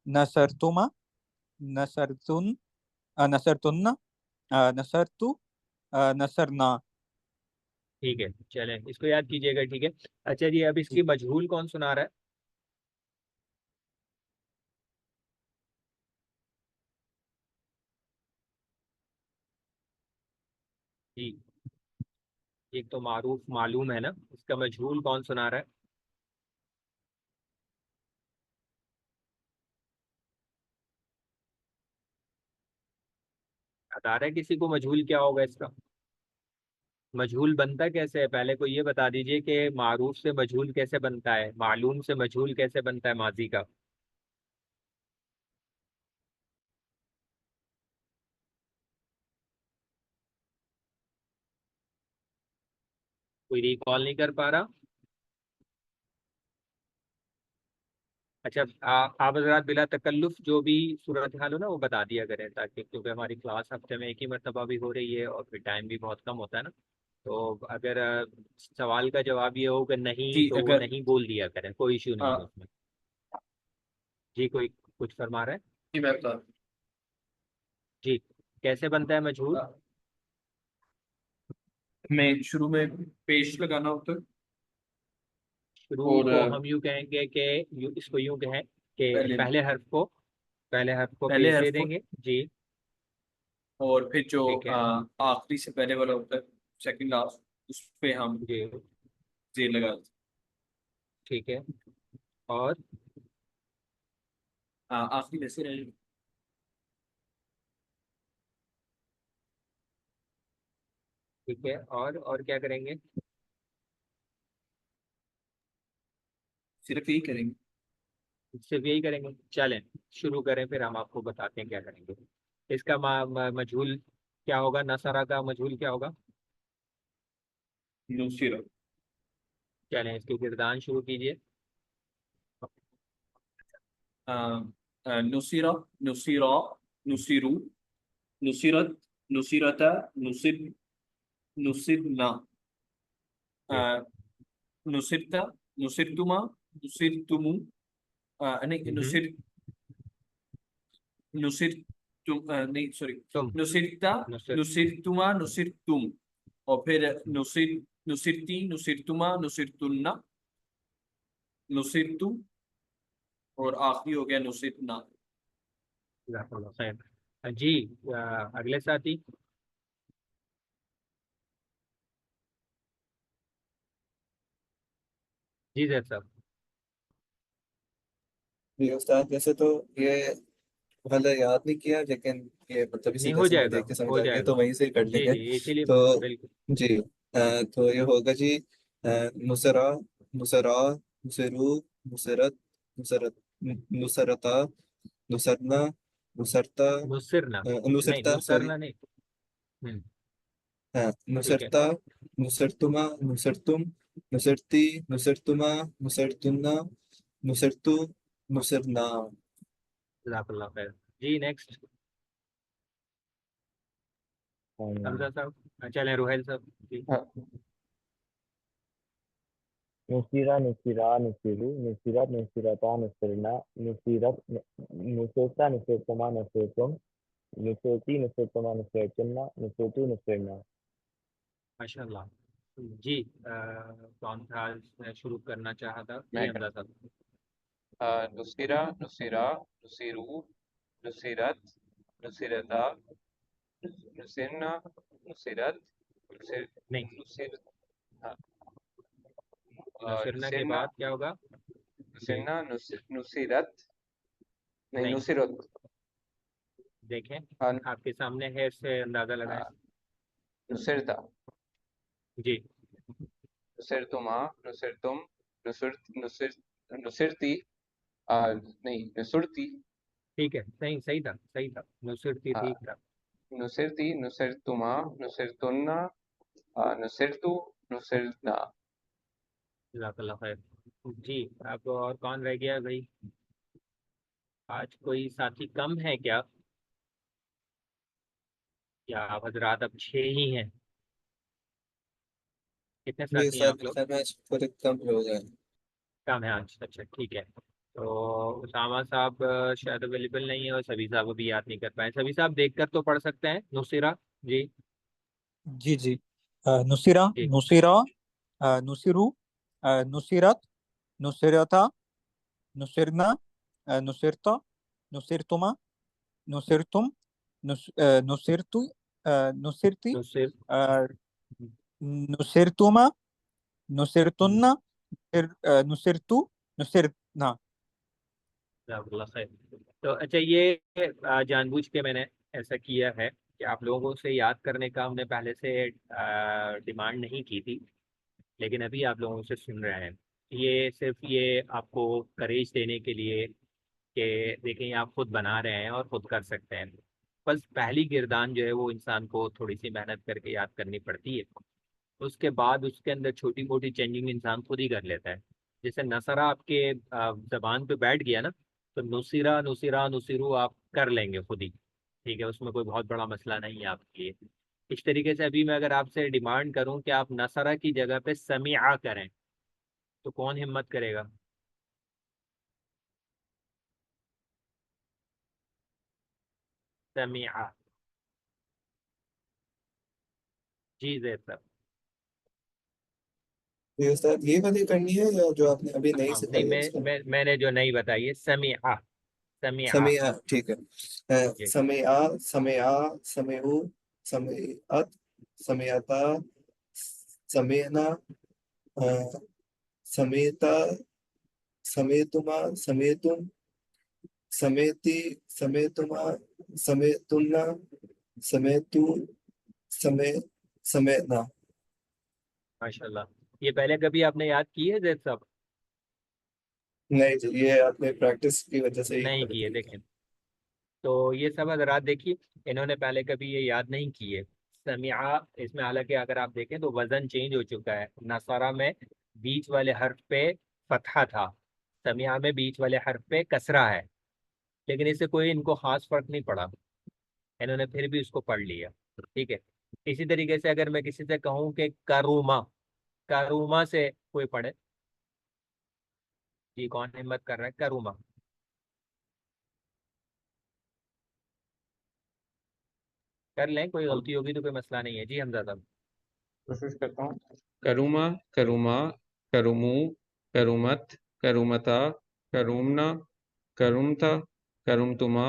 नसरतुमा, नसरतुन, नसरतुन्ना, नसरतु, नसरना। ठीक है, चलें इसको याद कीजिएगा। ठीक है। अच्छा जी, अब इसकी मजहूल कौन सुना रहा है? जी, एक तो मारूफ मालूम है ना, इसका मजहूल कौन सुना रहा है? बता रहा है किसी को मजहूल क्या होगा इसका? मजहूल बनता कैसे है? पहले को ये बता दीजिए कि मारूफ से मजहूल कैसे बनता है, मालूम से मजहूल कैसे बनता है माजी का। कोई रिकॉल नहीं कर पा रहा? अच्छा, आप हजरात बिला तकल्लुफ जो भी सूरत हाल हो ना वो बता दिया करें, ताकि क्योंकि हमारी क्लास हफ्ते में एक ही मरतबा भी हो रही है और फिर टाइम भी बहुत कम होता है ना। तो अगर सवाल का जवाब ये हो कि नहीं, जी, तो वो अगर नहीं बोल दिया करें, कोई इशू नहीं है आ, उसमें। जी, कोई कुछ फरमा रहा है? जी मैं बता जी, कैसे बनता है मजहूल? मैं शुरू में पेश लगाना होता है शुरू और को हम यूं कहेंगे कि इसको यूं कहें कि पहले पहले हर्फ को पहले पेश दे हर्फ को, देंगे जी। और फिर जो ठीक है। आखिरी से पहले वाला होता है, सेकंड लास्ट, उस पे हम जी, जेल लगा देते ठीक है। और हैं। आखिरी वैसे रहे, ठीक है, और क्या करेंगे? सिर्फ यही करेंगे। सिर्फ यही करेंगे? चलें शुरू करें, फिर हम आपको बताते हैं क्या करेंगे। इसका मजहूल क्या होगा? नसरा का मजहूल क्या होगा? नुसीरा, चलें इसकी गिरदान शुरू कीजिए। नुसीरा, नुसीरा, नुसीरू, नुसीरत, नुसीरता, नुसिर, नुसिरना, जी। नुसिरता, नुसिरतुमा, नुसिरतुमु, नहीं हम्म। नुसिर नहीं सॉरी, तुम। नुसिरता, नसर। नुसिरतुमा, नुसिरतुम, और फिर नुसिरती, नुसिरतुमा, नुसिरतुन्ना, नुसिरतु, और आखिरी हो गया नुसिरना। जज़ाकल्लाह खैर। जी अगले साथी। जी जैद साहब। जी उस्ताद, वैसे तो ये वाला याद नहीं किया, लेकिन ये मतलब इसी नहीं हो लेसन में जाएगा, देख के समझ हो आ गया, जाएगा। तो वहीं से ही कर जी लेंगे। जी इसीलिए तो बिल्कुल। जी तो ये होगा जी, नुसरा, नुसरा, नुसरू, नुसरत, नुसरत, नुसरता, नुसरना, नुसरता, नुसरना, नहीं नुसरता, सॉरी। नुसरना नहीं। हम्म। हाँ, ठीक है। नुसरता, नुसरतुमा, नुसरतुम, नुसरती, नुसरतुमा, नुसरतुन्ना, नुसरतु, नुसरना। जज़ाकल्लाह खैर। जी नेक्स्ट हमजा साहब, चलें रुहैल साहब। जी हाँ, नुसीरा, नुसीरा, नुसीरू, नुसीरत, नुसीरता, नुसीरना, नुसीरत, नुसेरता, नुसेरतमा, नुसेरतुम, नुसेरती, नुसेरतमा, नुसेरतुन्ना, नुसेरतु, नुसेरना। माशाल्लाह। जी कौन था जिसने शुरू करना चाहा था? जी मैं हमजा साहब। नुसिरा, नुसिरा, नुसिरू, नुसिरत, नुसिरता, नुसिरना, नुसिरत, नुसिर, नहीं, नुसिर, हाँ, नुसरना के नुसिरना, बाद क्या होगा? जी नुसिरना, नुसिरत, नहीं नहीं, नुसिरत। देखें हाँ, आपके सामने है, इससे अंदाजा लगाएं। नुसिरता, जी नुसिरतुमा, नुसिरतुम, नुसिर, नुसिर, नुसिरती, नहीं नुसुरती, ठीक है, सही सही था, सही था, नुसरती हाँ, ठीक था। नुसिरती, नुसिरतुमा, नुसिरतुन्ना, नुसिरतु, नुसिरना। जज़ाकल्लाह खैर। जी अब और कौन रह गया भाई? आज कोई साथी कम है क्या, या आप हजरात अब 6 ही हैं? कितने जी साथी हैं उस्ताद, आप मेरे लोग? ख्याल में आज पूरे कम हो जाए। कम है आज, अच्छा ठीक है। तो उसामा साहब शायद अवेलेबल नहीं है, और सभी साहब अभी याद नहीं कर पाए। सभी साहब देखकर तो पढ़ सकते हैं नुसिरा। जी जी जी। नुसिरा, जी नुसिरा, नुसिरू, नुसिरत, नुसिरता, नुसिरना, नुसिरता, नुसिरतुमा, नुसिरतुम, नुसिरतु, नुसिरती, नुसिर। अ, नुसिरतुमा, नुसिरतुन्ना, नुसिरतु, नुसिरना। जज़ाकल्लाह खैर। तो अच्छा ये जानबूझ के मैंने ऐसा किया है कि आप लोगों से याद करने का हमने पहले से डिमांड नहीं की थी, लेकिन अभी आप लोगों से सुन रहे हैं। ये सिर्फ ये आपको करेज देने के लिए कि देखें आप खुद बना रहे हैं और खुद कर सकते हैं। बस पहली गिरदान जो है वो इंसान को थोड़ी सी मेहनत करके याद करनी पड़ती है। उसके बाद उसके अंदर छोटी मोटी चेंजिंग इंसान खुद ही कर लेता है। जैसे नसरा आपके जबान पे बैठ गया ना, तो नुसिरा, नुसिरा, नुसिरू आप कर लेंगे खुद ही। ठीक है, उसमें कोई बहुत बड़ा मसला नहीं है आपके लिए। इस तरीके से अभी मैं अगर आपसे डिमांड करूं कि आप नसरा की जगह पे समीआ करें, तो कौन हिम्मत करेगा? समीआ। जी जैद साहब। ये उस्ताद, ये वाली करनी है या जो आपने अभी नई हाँ नहीं, सिखाई है उसको? मैंने जो नहीं बताई है समीआ। समीआ। समिया, ठीक है। जी समया, समया, समयु, समयत, समयता, समेना, अ, समेता, समेतुमा, समेतुम, समेति, समेतुमा, समेतुन्ना, समेतु, समे, समेतना। माशाल्लाह। ये पहले कभी आपने याद की है जैद साहब? नहीं जी, ये आपने प्रैक्टिस की वजह से ही नहीं कर की है, दी। देखें। तो ये सब हजरात देखिए, इन्होंने पहले कभी ये याद नहीं की है। समिआ, इसमें हालांकि अगर आप देखें तो वजन चेंज हो चुका है। नसरा में बीच वाले हर्फ पे फतहा था, समिआ में बीच वाले हर्फ पे कसरा है। लेकिन इससे कोई इनको खास फर्क नहीं पड़ा, इन्होंने फिर भी उसको पढ़ लिया। ठीक है। इसी तरीके से अगर मैं किसी से कहूँ कि करूमा, करूमा से कोई पढ़े? जी कौन हिम्मत कर रहा है? करूमा कर लें, कोई गलती होगी तो कोई मसला नहीं है। जी हमजा साहब। कोशिश करता हूँ। करूमा, करूमा, करूमू, करूमत, करूमता, करूमना, करूमता, करूमतुमा,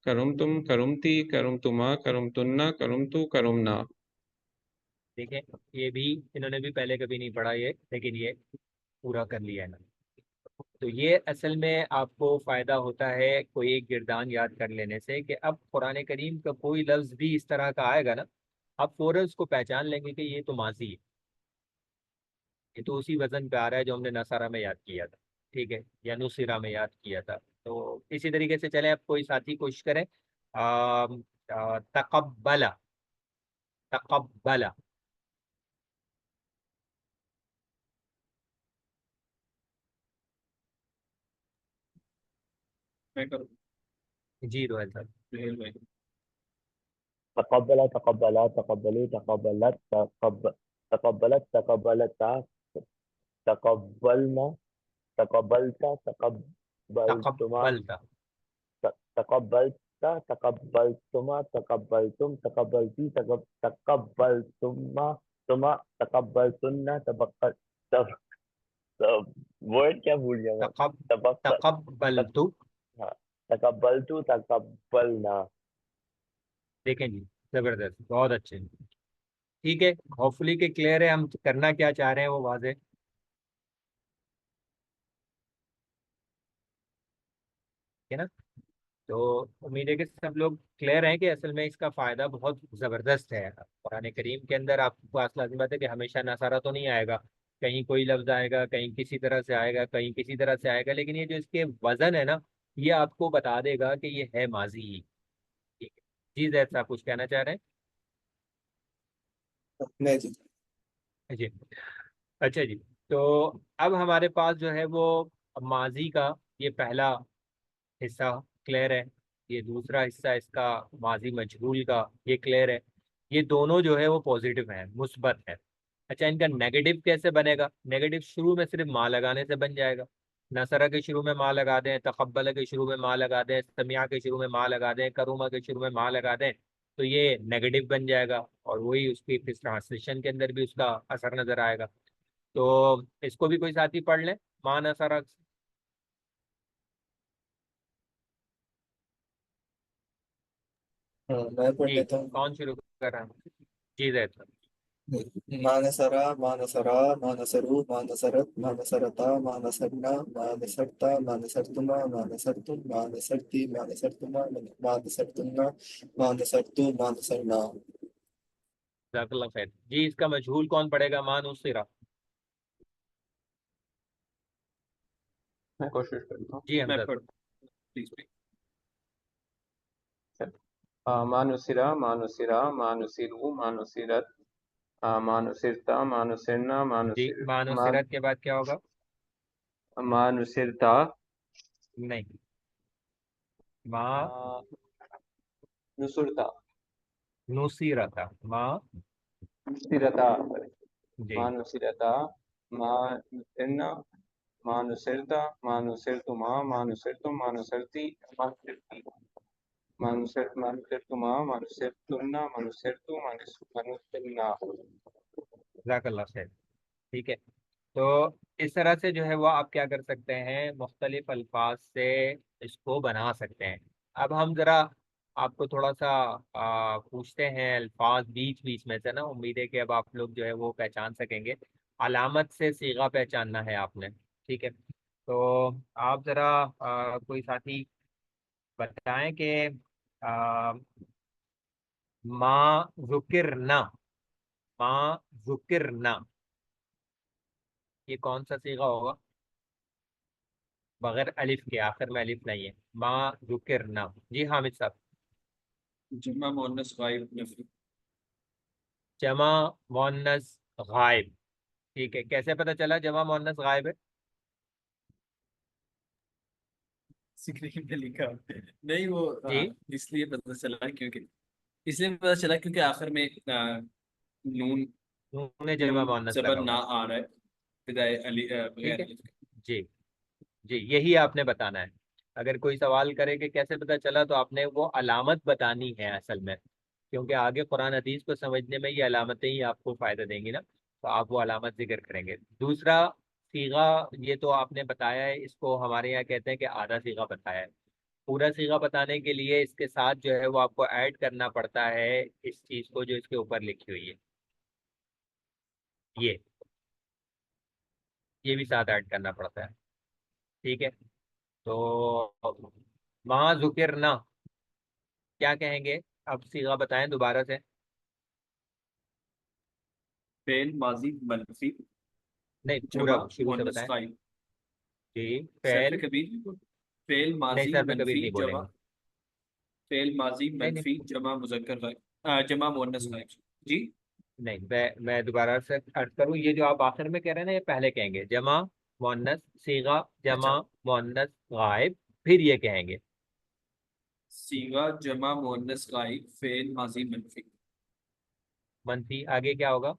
करुम तुम, करुमती, करुम तुमा, करुम तुन्ना, करुम तू, करुम ना। देखें, ये भी इन्होंने भी पहले कभी नहीं पढ़ा ये, लेकिन ये पूरा कर लिया है ना। तो ये असल में आपको फायदा होता है कोई एक गिरदान याद कर लेने से, कि अब कुरान करीम का कोई लफ्ज भी इस तरह का आएगा ना, आप फौरन उसको पहचान लेंगे कि ये तो माजी है, ये तो उसी वजन पे आ रहा है जो हमने नसारा में याद किया था, ठीक है, या नुसिरा में याद किया था। तो इसी तरीके से चले, अब कोई साथी कोशिश करें। तकब्बला, तकब्बला। मैं करूँ? जी रोहन साहब। सुहेल भाई। تقبل تقبلا تقبلوا تقبلت تقبلت تقبلتا تقبلنا تقبلت تقبلتما तकब्बलता, تقبلت تقبلتما تقبلتم تقبلتي تقبلتما ثم تقبلتن वर्ड क्या भूल गया मैं तबक्क तकब्बलतु। हाँ तकब्बलतु तकब्बलना देखें जी, जबरदस्त, बहुत अच्छे। ठीक है, होपफुली के क्लियर है हम करना क्या चाह रहे हैं वो वाजे है ना। तो उम्मीद है कि सब लोग क्लियर हैं कि असल में इसका फायदा बहुत जबरदस्त है। कुरान करीम के अंदर आपके पास लाजिम बात है कि हमेशा नसारा तो नहीं आएगा, कहीं कोई लफ्ज आएगा, कहीं किसी तरह से आएगा, कहीं किसी तरह से आएगा, लेकिन ये जो इसके वजन है ना, ये आपको बता देगा कि ये है माजी ही। ठीक है जी, जैद साहब कुछ कहना चाह रहे नहीं जी। हैं जी। अच्छा जी, तो अब हमारे पास जो है वो माजी का ये पहला हिस्सा क्लियर है, ये दूसरा हिस्सा इसका माजी मजहूल का ये क्लियर है। ये दोनों जो है वो पॉजिटिव है, मुस्बत है। अच्छा, इनका नेगेटिव कैसे बनेगा? नेगेटिव शुरू में सिर्फ माँ लगाने से बन जाएगा। नसरा के शुरू में माँ लगा दें, तकब्बल के शुरू में माँ लगा दें, समिया के शुरू में माँ लगा दें, करूमा के शुरू में माँ लगा दें, तो ये नेगेटिव बन जाएगा, और वही उसकी फिर ट्रांसलेशन के अंदर भी उसका असर नजर आएगा। तो इसको भी कोई साथी पढ़ लें, माँ नसरा। हाँ मैं पढ़ जी, लेता हूँ। कौन शुरू कर रहा है? जी जैद साहब। मानसरा मानसरा मानसरु मानसरत मानसरता मानसरना मानसरता मानसरतुमा मानसरतुम मानसरती मानसरतुमा मानसरतुन्ना मानसरतु मानसरना। जज़ाकल्लाह खैर जी। इसका मजहूल कौन पढ़ेगा? मान उसिरा। मैं कोशिश करता हूँ। जी मैं हमजा। पढ़ प्लीज प्लीज। मानुसिरा, मानुसिरा, मानुसिरू, मानुसिरत, मानुसिरता, मानुसिरना, जी, मान उसिरत के बाद क्या होगा? मानुसिरता, नहीं, माँ नुसुरता, नुसीरता, माँ। नुसिरता, जी, मानुसिरता, मानुसिरना, मानुसिरता, मानुसिरतुमा, मानुसिरतुम, मानुसिरती, मानुसिरती, मानुसिरतुमा, मानुसिरतुन्ना, मानुसिरतु, मानुसिरना। जज़ाकल्लाह खैर। ठीक है, तो इस तरह से जो है वो आप क्या कर सकते हैं, मुख्तलिफ अल्फाज से इसको बना सकते हैं। अब हम जरा आपको थोड़ा सा पूछते हैं अल्फाज बीच बीच में से ना, उम्मीद है कि अब आप लोग जो है वो पहचान सकेंगे। अलामत से सीगा पहचानना है आपने, ठीक है। तो आप जरा कोई साथी बताएं कि आ, माँ जुकिरना, माँ जुकिरना, ये कौन सा सीगा होगा? बगैर अलिफ के, आखिर में अलिफ नहीं है। माँ जुकिरना। जी हामिद साहब। जमा मुअन्नस गायब नफी। जमा मुअन्नस गायब। ठीक है, कैसे पता चला जमा मुअन्नस गायब है? स्क्रीन पे लिखा नहीं वो जी, इसलिए पता चला क्योंकि आखिर में नून उन्होंने जमा नून मुअन्नस जबर लगा ना हुआ है। आ रहा है बिदाय अली ठीक बगैर है अलिफ के। जी। जी, यही आपने बताना है। अगर कोई सवाल करे कि कैसे पता चला, तो आपने वो अलामत बतानी है असल में, क्योंकि आगे कुरान हदीस को समझने में ये अलामतें ही आपको फायदा देंगी ना, तो आप वो अलामत जिक्र करेंगे। दूसरा सीगा, ये तो आपने बताया है, इसको हमारे यहाँ कहते हैं कि आधा सीगा बताया है। पूरा सीगा बताने के लिए इसके साथ जो है वो आपको ऐड करना पड़ता है इस चीज को जो इसके ऊपर लिखी हुई है, ये ये भी साथ ऐड करना पड़ता है। ठीक है, तो माँ जुकिर ना क्या कहेंगे? अब सीगा बताएं दोबारा से। फेल माजी मनफी नहीं, पूरा जमा शुरू से मुअन्नस बताएं। गायब। जी, सर पे फेल। कबीर, फेल नहीं, माजी सर पे कबीर मनफी नहीं जमा, बोलेंगे। फेल माजी नहीं नहीं मनफी जमा मुजक्कर गायब, जमा मुअन्नस गायब। जी। नहीं, मैं दोबारा से अर्ज करूँ, ये जो आप आखिर में कह रहे हैं ना, ये पहले कहेंगे जमा मुअन्नस सीगा, अच्छा, जमा मुअन्नस गायब, फिर ये कहेंगे। सीगा जमा मुअन्नस गायब फेल माजी मनफी। मनफी आगे क्या होगा?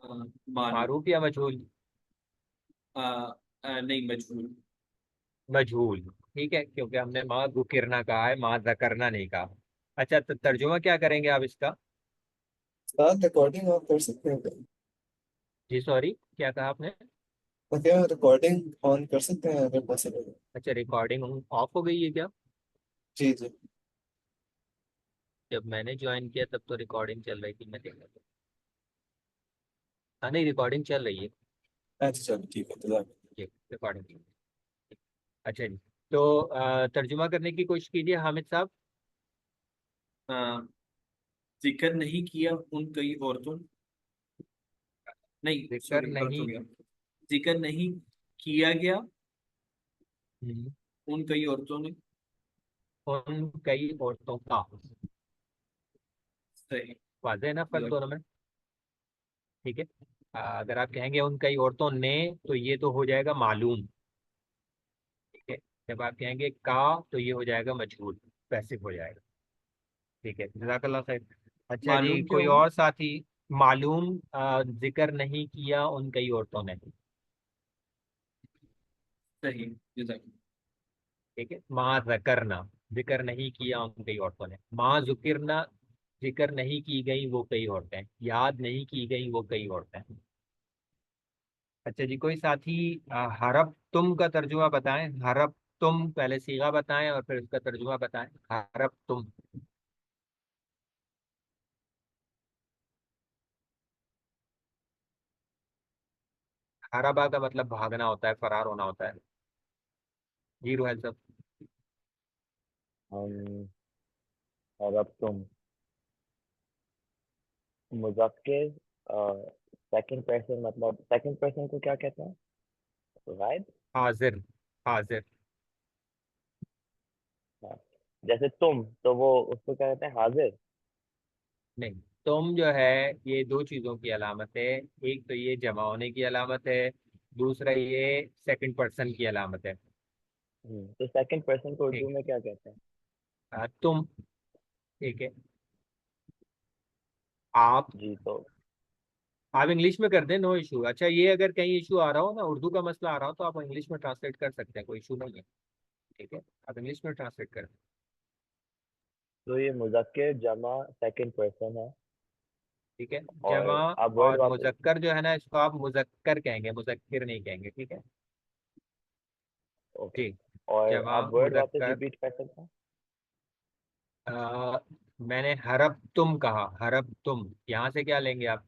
मालूम। मारूफ या मजहूल? नहीं, मजबूर। मजहूल। ठीक है, क्योंकि हमने माँ गुकिरना कहा है, माँ जकरना नहीं कहा। अच्छा, तो तर्जुमा क्या करेंगे आप इसका? साथ रिकॉर्डिंग ऑफ कर सकते हैं क्या? जी सॉरी, क्या कहा आपने? तो क्या रिकॉर्डिंग ऑन कर सकते हैं अगर पॉसिबल है? अच्छा, रिकॉर्डिंग ऑफ हो गई है क्या? जी जी। जब मैंने ज्वाइन किया तब तो रिकॉर्डिंग चल रही थी, मैं देख रहा था। हाँ नहीं, रिकॉर्डिंग चल रही है। अच्छा चलो ठीक है, तो जी, रिकॉर्डिंग। अच्छा जी, तो तर्जुमा करने की कोशिश कीजिए हामिद साहब। जिक्र नहीं किया उन कई औरतों, नहीं जिक्र सॉरी गलत हो नहीं। गया। जिक्र नहीं किया गया हम्म, उन कई औरतों ने। उन कई औरतों का। सही। वाज़ेह है ना फर्क जज़ाक- दोनों में? ठीक है। अगर आप कहेंगे उन कई औरतों ने, तो ये तो हो जाएगा मालूम। ठीक है, जब आप कहेंगे का, तो ये हो जाएगा मजहूल, पैसिव हो जाएगा। ठीक है, जज़ाकल्लाह खैर। अच्छा जी, मालूम क्यों कोई हुआ? और साथी? मालूम जिक्र नहीं किया उन कई औरतों ने। सही। जज़ाक- ठीक है, माँ जकरना, जिक्र नहीं किया उन कई औरतों ने। माँ जुकिरना, जिक्र नहीं की गई वो कई औरतें, याद नहीं की गई वो कई औरतें। अच्छा जी, कोई साथी हरब तुम का तर्जुमा बताएं। हरब तुम, पहले सीगा बताएं और फिर उसका तर्जुमा बताएं। हरब तुम। हरबा का मतलब भागना होता है, फरार होना होता है। जी रुहैल साहब। हम और अब तुम मुज़क्किर, सेकंड पर्सन, मतलब सेकंड पर्सन को क्या कहते हैं? गायब। हाजिर। हाजिर। हाँ, जैसे तुम, तो वो उसको क्या कहते हैं? हाजिर। नहीं, तुम जो है ये दो चीजों की अलामत है। एक तो ये जमा होने की अलामत है, दूसरा ये सेकंड पर्सन की अलामत है। तो सेकंड पर्सन को उर्दू ठीक में क्या कहते हैं? है, तुम। ठीक है, आप। जी तो आप इंग्लिश में कर दें, नो इशू। अच्छा, ये अगर कहीं इशू आ रहा हो ना, उर्दू का मसला आ रहा हो, तो आप इंग्लिश में ट्रांसलेट कर सकते हैं, कोई इशू नहीं है। ठीक है, आप इंग्लिश में ट्रांसलेट कर दें। तो ये मुज़क्किर जमा सेकंड पर्सन है। ठीक है, जमा और आप वर्ड और वापस। मुजक्कर जो है ना, इसको आप मुजक्कर कहेंगे, मुजक्किर नहीं कहेंगे। ठीक है ओके। जी। और जमा आप वर्ड वापस मुजक्कर। रिपीट कर सकते हैं? मैंने हरब तुम कहा, हरब तुम, यहाँ से क्या लेंगे आप?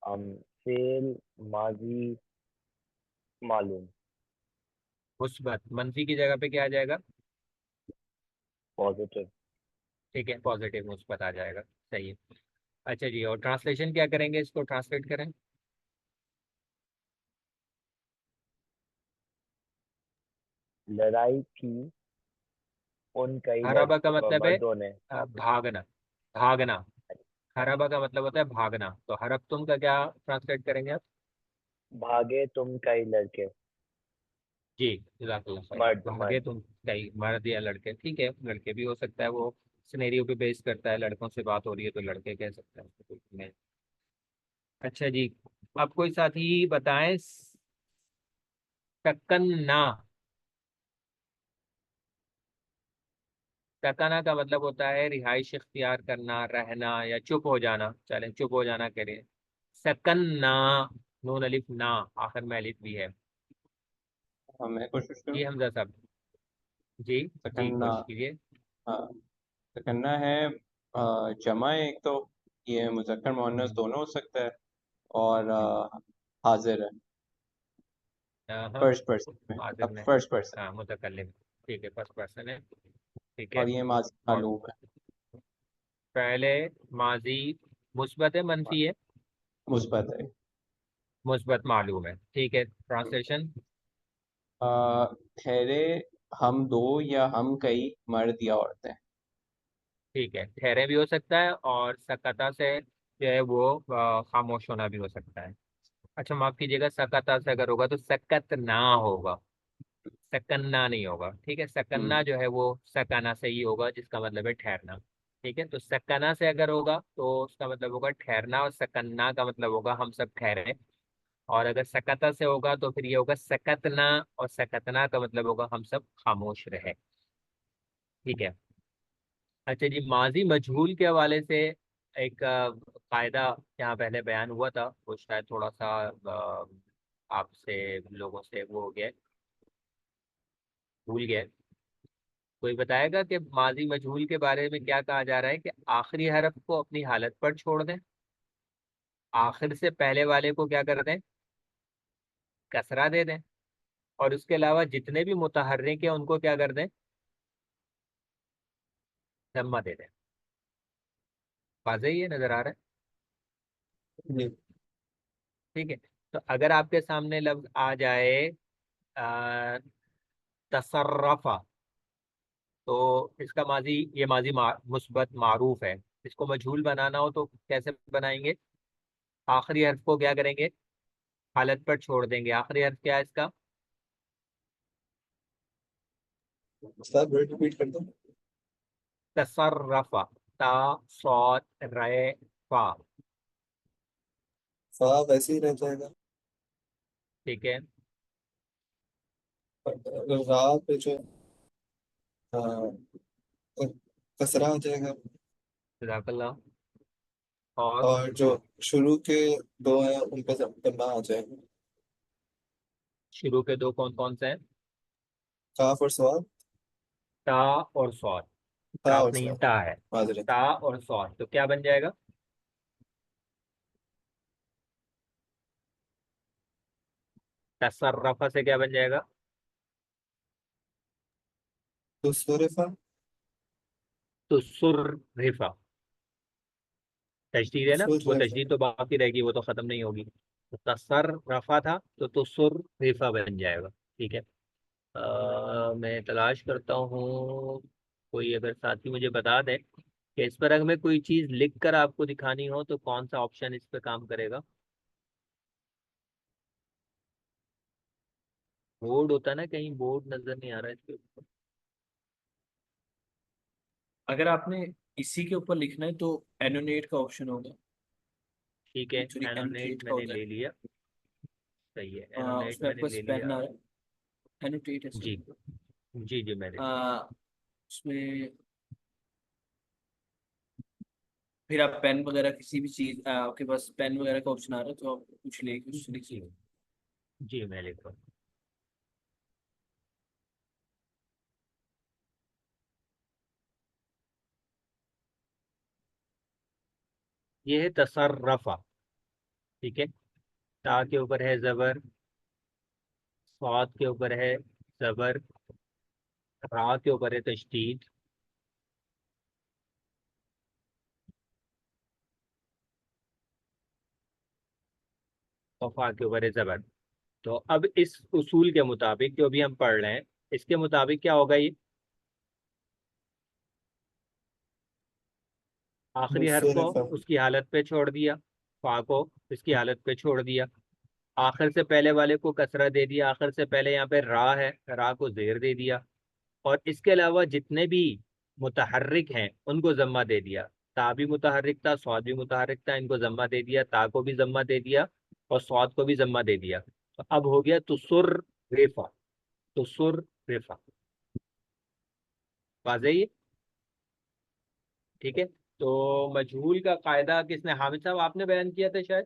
हम फेल माजी मालूम। मुस्बत, मंफी की जगह पे क्या आ जाएगा? पॉजिटिव। ठीक है, पॉजिटिव मुस्बत आ जाएगा। सही है। अच्छा जी, और ट्रांसलेशन क्या करेंगे? इसको ट्रांसलेट करें। लड़ाई की उन कई हराबा का मतलब है मर्दों ने। भागना। भागना। हराबा का मतलब होता है भागना, तो हरब तुम का क्या ट्रांसलेट करेंगे आप? भागे तुम कई लड़के। जी, जज़ाकल्लाह खैर। मर्द भागे मर्द। तुम कई मर्द या लड़के, ठीक है, लड़के भी हो सकता है, वो सिनेरियो पे बेस करता है। लड़कों से बात हो रही है तो लड़के कह सकते हैं उसको, कोई नहीं। अच्छा जी, अब कोई साथी बताएं। सकन्ना। सकना का मतलब होता है रिहाइश इख्तियार करना, रहना या चुप हो जाना। चलें, चुप हो जाना करें। सकन्ना। नून अलिफ ना, आखिर में अलिफ भी है। मैं कोशिश जी करूँ। हमजा साहब, जी जी तकन्ना, कोशिश कीजिए। हाँ, तकन्ना है जमा है एक तो, ये मुज़क्कर मुअन्नस दोनों हो सकता है, और हाजिर है हाँ, फर्स्ट पर्सन में, हाजिर अब में, फर्स्ट पर्सन, हाँ मुतकल्लिम, ठीक है, फर्स्ट पर्सन है, ठीक है। और ये माजी और मालूम है, पहले माजी मुस्बत है मनफी है? मुस्बत है। मुस्बत मालूम है, ठीक है। ट्रांसलेशन? ठहरे हम दो या हम कई मर्द या औरतें। ठीक है, ठहरे भी हो सकता है, और सकता से जो है वो खामोश होना भी हो सकता है। अच्छा माफ कीजिएगा, सकता से अगर होगा तो सकत ना होगा, सकन्ना नहीं होगा, ठीक है। सकन्ना जो है वो सकाना से ही होगा, जिसका मतलब है ठहरना, ठीक है। तो सकाना से अगर होगा तो उसका मतलब होगा ठहरना, और सकन्ना का मतलब होगा हम सब ठहरे। और अगर सकता से होगा तो फिर ये होगा सकतना, और सकतना का मतलब होगा हम सब खामोश रहे, ठीक है। अच्छा जी, माजी मजहूल के हवाले से एक कायदा यहाँ पहले बयान हुआ था, वो शायद थोड़ा सा आपसे लोगों से वो हो गया, भूल गए। कोई बताएगा कि माजी मजहूल के बारे में क्या कहा जा रहा है, कि आखिरी हरफ को अपनी हालत पर छोड़ दें, आखिर से पहले वाले को क्या कर दें, कसरा दे दें, और उसके अलावा जितने भी मुतहर्रिक हैं उनको क्या कर दें, जम्मा दे दें। वाज़ेह ही है, नजर आ रहा है, जी। ठीक है। तो अगर आपके सामने लफ्ज आ जाए तसर्रफा, तो इसका माजी, ये माजी मुस्बत मारूफ है, इसको मजहूल बनाना हो तो कैसे बनाएंगे? आखिरी हर्फ को क्या करेंगे, हालत पर छोड़ देंगे। आखिरी हर्फ क्या है इसका? उस्ताद वर्ड रिपीट कर दो। तसर्रफा, ता सौद रे फा, फा वैसे ही रह जाएगा, ठीक है। रा पे जो कसरा आ जाएगा, जज़ाकल्लाह। और और जो शुरू के दो हैं उन पे जम्मा आ जाएगा, शुरू के दो कौन कौन से हैं? काफ और स्वाद, ता और सौद, था काफ और नहीं है, स्वाद, ता है। माजरत। ता और सौद, तो क्या बन जाएगा? तसर्रफा से क्या बन जाएगा? तो सुरफा, तुसुर्रिफा, तजदीद है ना, वो सुरफा, तजदीद तो बाकी रहेगी, वो तो खत्म नहीं होगी। तो तसर्रफा था तो तुसुर्रिफा बन जाएगा, ठीक है। मैं तलाश करता हूँ, कोई अगर साथी मुझे बता दे कि इस पर अगर मैं कोई चीज़ लिख कर आपको दिखानी हो तो कौन सा ऑप्शन इस पे काम करेगा। बोर्ड होता है ना, कहीं बोर्ड नजर नहीं आ रहा है इसके ऊपर। अगर आपने इसी के ऊपर लिखना है तो एनोनेट का ऑप्शन होगा, ठीक है, एक्चुअली एनोनेट एनोटेट का मैंने होता है। ले लिया, सही है, एनोनेट उसमें मैंने आपको ले पेन लिया। आ रहा है, एनोटेट है जी सॉरी। जी जी, मैंने लिया। उसमें फिर आप पेन वगैरह किसी भी चीज, आपके पास पेन वगैरह का ऑप्शन आ रहा है तो आप कुछ ले उससे जी लिखिए। जी, मैं लिख रहा हूँ। ये है तसर्रफा, ठीक है। ता के ऊपर है जबर, स्वाद के ऊपर है जबर, रा के ऊपर है तशदीद, वफा के ऊपर है जबर। तो अब इस उसूल के मुताबिक जो भी हम पढ़ रहे हैं, इसके मुताबिक क्या होगा, ये आखिरी हर्फ को सुरफा, उसकी हालत पे छोड़ दिया, फा को इसकी हालत पे छोड़ दिया, आखिर से पहले वाले को कसरा दे दिया, आखिर से पहले यहाँ पे रा है, रा को जेर दे दिया, और इसके अलावा जितने भी मुतहर्रिक हैं उनको जम्मा दे दिया। ता भी मुतहर्रिक था, स्वाद भी मुतहर्रिक था, इनको जम्मा दे दिया, ता को भी जम्मा दे दिया, और स्वाद को भी जम्मा दे दिया। तो अब हो गया तुसुर रेफा, तुसुर रेफा, वाज़ेह है, ठीक है। तो मजहूल का कायदा किसने, हामिद साहब आपने बयान किया था शायद,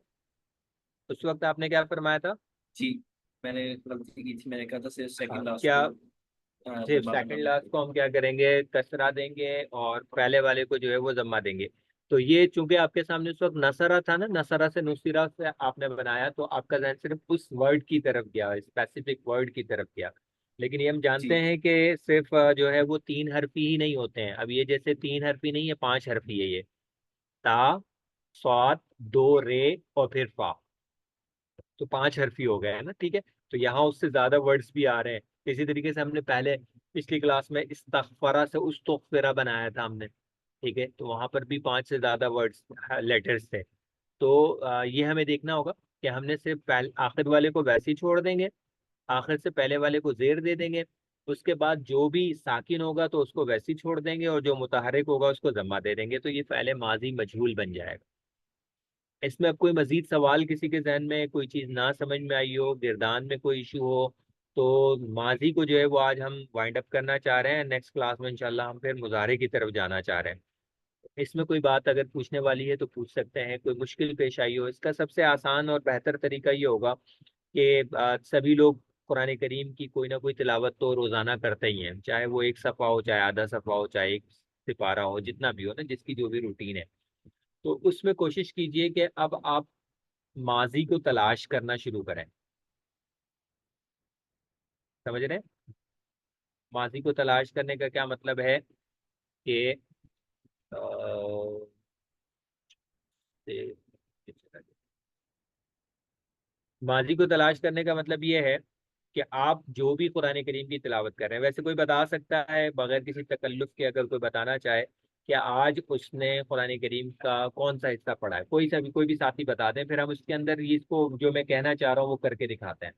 उस वक्त आपने क्या फरमाया था? जी, मैंने गलती की थी, मैंने कहा था सिर्फ हाँ, सेकंड लास्ट क्या को सिर्फ जमा सेकंड बनाना लास्ट को हम क्या करेंगे, कसरा देंगे और पहले वाले को जो है वो जम्मा देंगे। तो ये चूंकि आपके सामने उस वक्त नसरा था ना, नसरा से नुसीरा से आपने बनाया, तो आपका ध्यान सिर्फ उस वर्ड की तरफ गया, स्पेसिफिक वर्ड की तरफ गया। लेकिन ये हम जानते जी। हैं कि सिर्फ जो है वो तीन हरफी ही नहीं होते हैं। अब ये जैसे तीन हरफी नहीं है, पांच हरफी है ये। ता, स्वाद, दो रे और फिर फा। तो पांच हरफी हो गए है ना, ठीक है। तो यहाँ उससे ज्यादा वर्ड्स भी आ रहे हैं। इसी तरीके से हमने पहले पिछली क्लास में इस्तगफरा से उस्तगफिरा बनाया था हमने, ठीक है। तो वहां पर भी पांच से ज्यादा वर्ड्स, लेटर्स थे। तो ये हमें देखना होगा कि हमने सिर्फ पहले आखिर वाले को वैसे ही छोड़ देंगे, आखिर से पहले वाले को जेर दे देंगे। उसके बाद जो भी साकिन होगा तो उसको वैसे ही छोड़ देंगे, और जो मुतहरिक होगा उसको जम्मा दे देंगे। तो ये पहले माजी मजहूल बन जाएगा। इसमें अब कोई मजीद सवाल किसी के जहन में, कोई चीज़ ना समझ में आई हो, गिरदान में कोई इशू हो, तो माजी को जो है वो आज हम वाइंड अप करना चाह रहे हैं। नेक्स्ट क्लास में इंशाल्लाह हम फिर मुजारे की तरफ जाना चाह रहे हैं। इसमें कोई बात अगर पूछने वाली है तो पूछ सकते हैं, कोई मुश्किल पेश आई हो। इसका सबसे आसान और बेहतर तरीका ये होगा कि सभी लोग कुरान करीम की कोई ना कोई तिलावत तो रोज़ाना करते ही हैं, चाहे वो एक सफ़ा हो, चाहे आधा सफ़ा हो, चाहे एक सिपारा हो, जितना भी हो ना, जिसकी जो भी रूटीन है। तो उसमें कोशिश कीजिए कि अब आप माजी को तलाश करना शुरू करें। समझ रहे हैं? माजी को तलाश करने का क्या मतलब है कि अ, माजी को तलाश करने का मतलब ये है कि आप जो भी कुरान करीम की तिलावत कर रहे हैं, वैसे कोई बता सकता है बगैर किसी तकल्लुफ के, अगर कोई बताना चाहे कि आज उसने कुरान करीम का कौन सा हिस्सा पढ़ा है, कोई सा भी, कोई भी साथी बता दें, फिर हम उसके अंदर इसको जो मैं कहना चाह रहा हूँ वो करके दिखाते हैं।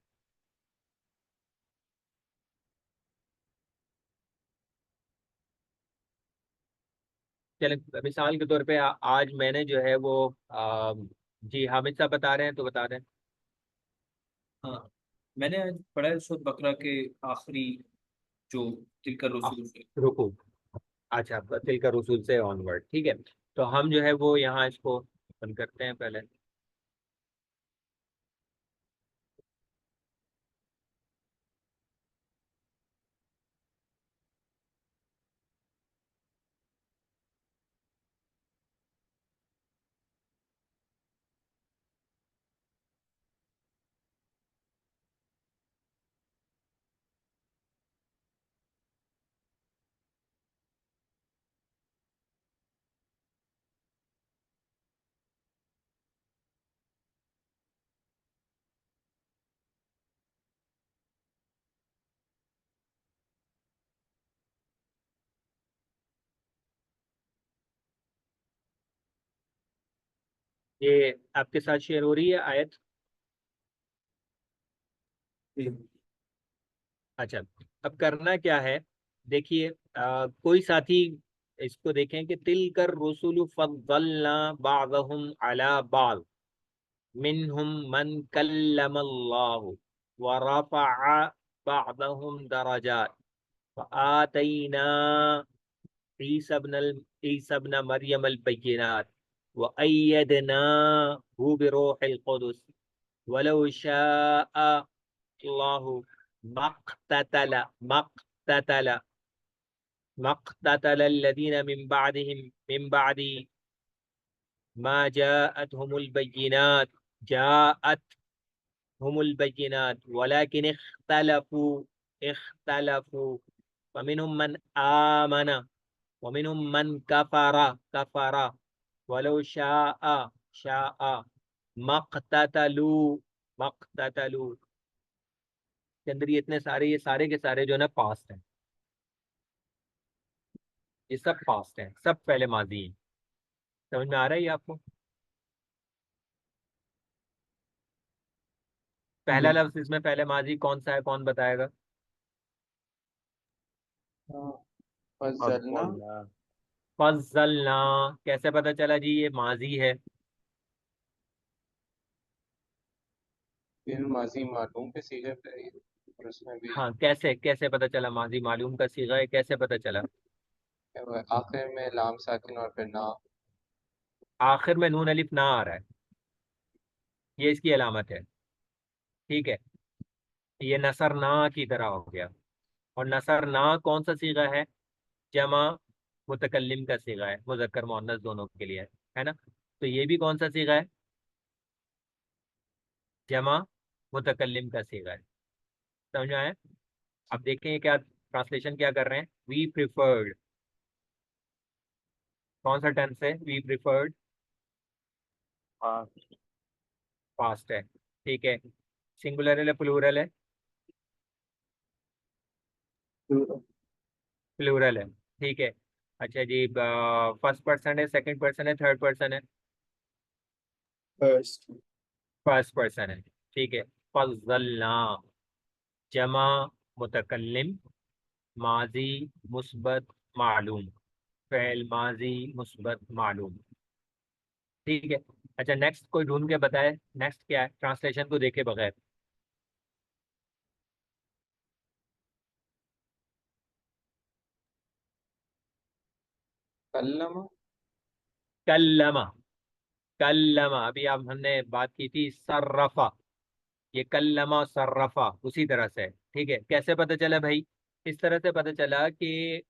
चलें, मिसाल के तौर पे आज मैंने जो है वो जी हामिद साहब बता रहे हैं तो बता दें। हाँ, मैंने आज पढ़ा है सूरह बकरा के आखिरी जो तिलकर रसूल से। रुकू, अच्छा, तिल का रसूल से ऑनवर्ड, ठीक है। तो हम जो है वो यहाँ इसको बंद करते हैं पहले। ये आपके साथ शेयर हो रही है आयत? अच्छा, अब करना क्या है, देखिए, कोई साथी इसको देखें कि तिल कर रसूल फद्दलना बाज़हुम अला बाज़ मिनहुम मन कल्लमल्लाहु व रफ़अ बाज़हुम दरजात व आतैना ईसा इब्न मरियम अल बय्यिनात व अय्यदनाहु बिरूहिल कुदस वलौ शाअ अल्लाहु मक़ततल मक़ततल मक़ततल الذين من بعدهم من بعد ما جاءتهم البينات جاءتهم البينات ولكن اختلفوا فمنهم من آمن ومنهم من كفر ولو شاء مقتتلوا के अंदर ये सारे के सारे जो है ना पास्ट हैं। ये सब पास्ट हैं, सब पहले माजी हैं। समझ में आ रहा है ये आपको? पहला लफ्ज इसमें पहले माजी कौन सा है, कौन बताएगा? फज़लना। फज़लना फज़लना, कैसे पता चला जी ये माजी है? फिर माजी मालूम के सीगे पे है ये, और उसमें भी हाँ, कैसे कैसे पता चला माजी मालूम का सीगा है, कैसे पता चला? आखिर में लाम साकिन और फिर ना। आखिर में नून अलिफ ना आ रहा है, ये इसकी अलामत है, ठीक है। ये नसरना की तरह हो गया। और नसरना कौन सा सीगा है? जमा मुतकल्लिम का सीगा है, मुजक्कर मुअन्नस दोनों के लिए है ना। तो ये भी कौन सा सीगा है? जमा मुतकल्लिम का सीगा है। समझ में आया? अब देखें ये क्या ट्रांसलेशन क्या कर रहे हैं। वी प्रिफर्ड, कौन सा टेंस है? वी प्रिफर्ड, पास्ट पास्ट है। ठीक है, सिंगुलर है प्लूरल है? प्लूरल है। ठीक है। अच्छा जी, फर्स्ट पर्सन है, सेकंड पर्सन है, थर्ड पर्सन है? फर्स्ट। फर्स्ट पर्सन है। ठीक है। फज़लना, जमा मुतकल्लिम, माजी मुस्बत मालूम, फ़ेल माजी मुस्बत मालूम। ठीक है। अच्छा, नेक्स्ट कोई ढूंढ के बताए, नेक्स्ट क्या है ट्रांसलेशन को देखे बगैर। कल्लम। कल्लमा, कल्लमा अभी आप हमने बात की थी सर्रफा, ये कल्लमा सर्रफा उसी तरह से है। ठीक है, कैसे पता चला भाई? इस तरह से पता चला कि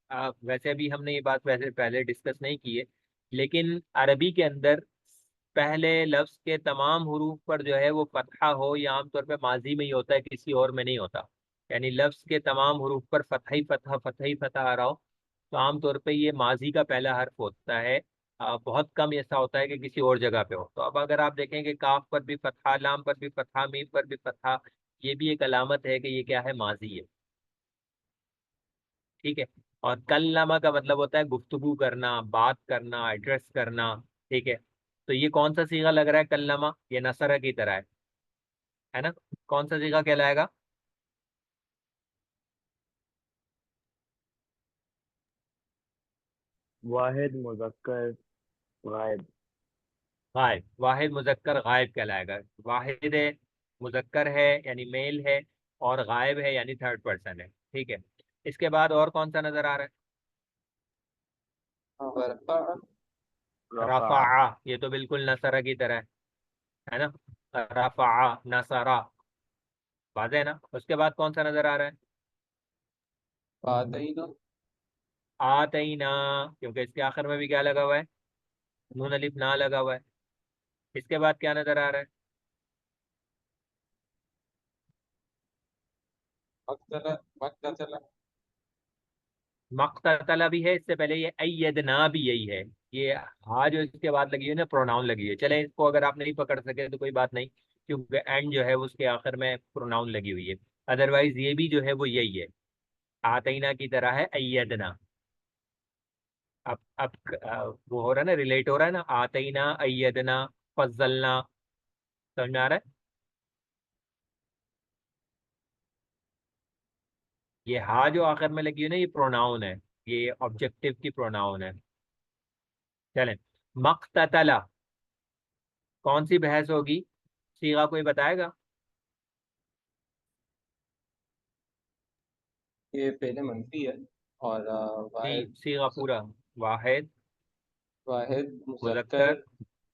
वैसे अभी हमने ये बात वैसे पहले डिस्कस नहीं की है, लेकिन अरबी के अंदर पहले लफ्ज के तमाम हुरूफ पर जो है वो फतहा हो, या आमतौर पे माजी में ही होता है, किसी और में नहीं होता। यानी लफ्ज के तमाम हुरूफ पर फतहा ही फतहा, फतहा ही फतहा आ रहा हो, तो आमतौर पे ये माजी का पहला हर्फ होता है। बहुत कम ऐसा होता है कि किसी और जगह पे हो। तो अब अगर आप देखें कि काफ पर भी फतहा, लाम पर भी फतहा, मीम पर भी फतहा, ये भी एक अलामत है कि ये क्या है? माजी है। ठीक है। और कल्लमा का मतलब होता है गुफ्तगू करना, बात करना, एड्रेस करना। ठीक है। तो ये कौन सा सीगा लग रहा है? कल्लमा, ये नसरा की तरह है ना। कौन सा सीगा कहलाएगा? वाहिद मुजक्कर गायब। गायब, वाहिद मुजक्कर गायब कहलाएगा। वाहिद है, मुजक्कर है यानी मेल है, और गायब है यानी थर्ड पर्सन है। ठीक है। इसके बाद और कौन सा नजर आ रहा वरफा। है? रफा रफा, ये तो बिल्कुल नसरा की तरह है ना। रफा, नसरा, वाज़ेह है ना। उसके बाद कौन सा नजर आ रहा है? फातईना। आतईना, क्योंकि इसके आखिर में भी क्या लगा हुआ है? नून अलिफ ना लगा हुआ है। इसके बाद क्या नजर आ रहा है? मक्तला। मक्तला। मक्ततला भी है, इससे पहले ये अय्यदना भी यही है। ये हा जो इसके बाद लगी है ना, प्रोनाउन लगी है। चले, इसको अगर आप नहीं पकड़ सके तो कोई बात नहीं, क्योंकि एंड जो है वो उसके आखिर में प्रोनाउन लगी हुई है। अदरवाइज ये भी जो है वो यही है, आतईना की तरह है अय्यदना। अब वो हो रहा है ना, रिलेट हो रहा है ना, आतईना अय्यदना फजलना। समझ में आ रहा है? ये हा जो आखिर में लगी है ना, ये प्रोनाउन है, ये ऑब्जेक्टिव की प्रोनाउन है। चलें, मक्ततला कौन सी बहस होगी? सीगा कोई बताएगा? ये पहले मनफी है। और वाहिद। सीगा पूरा। वाहिद, वाहिद मुजक्कर मुजक्कर,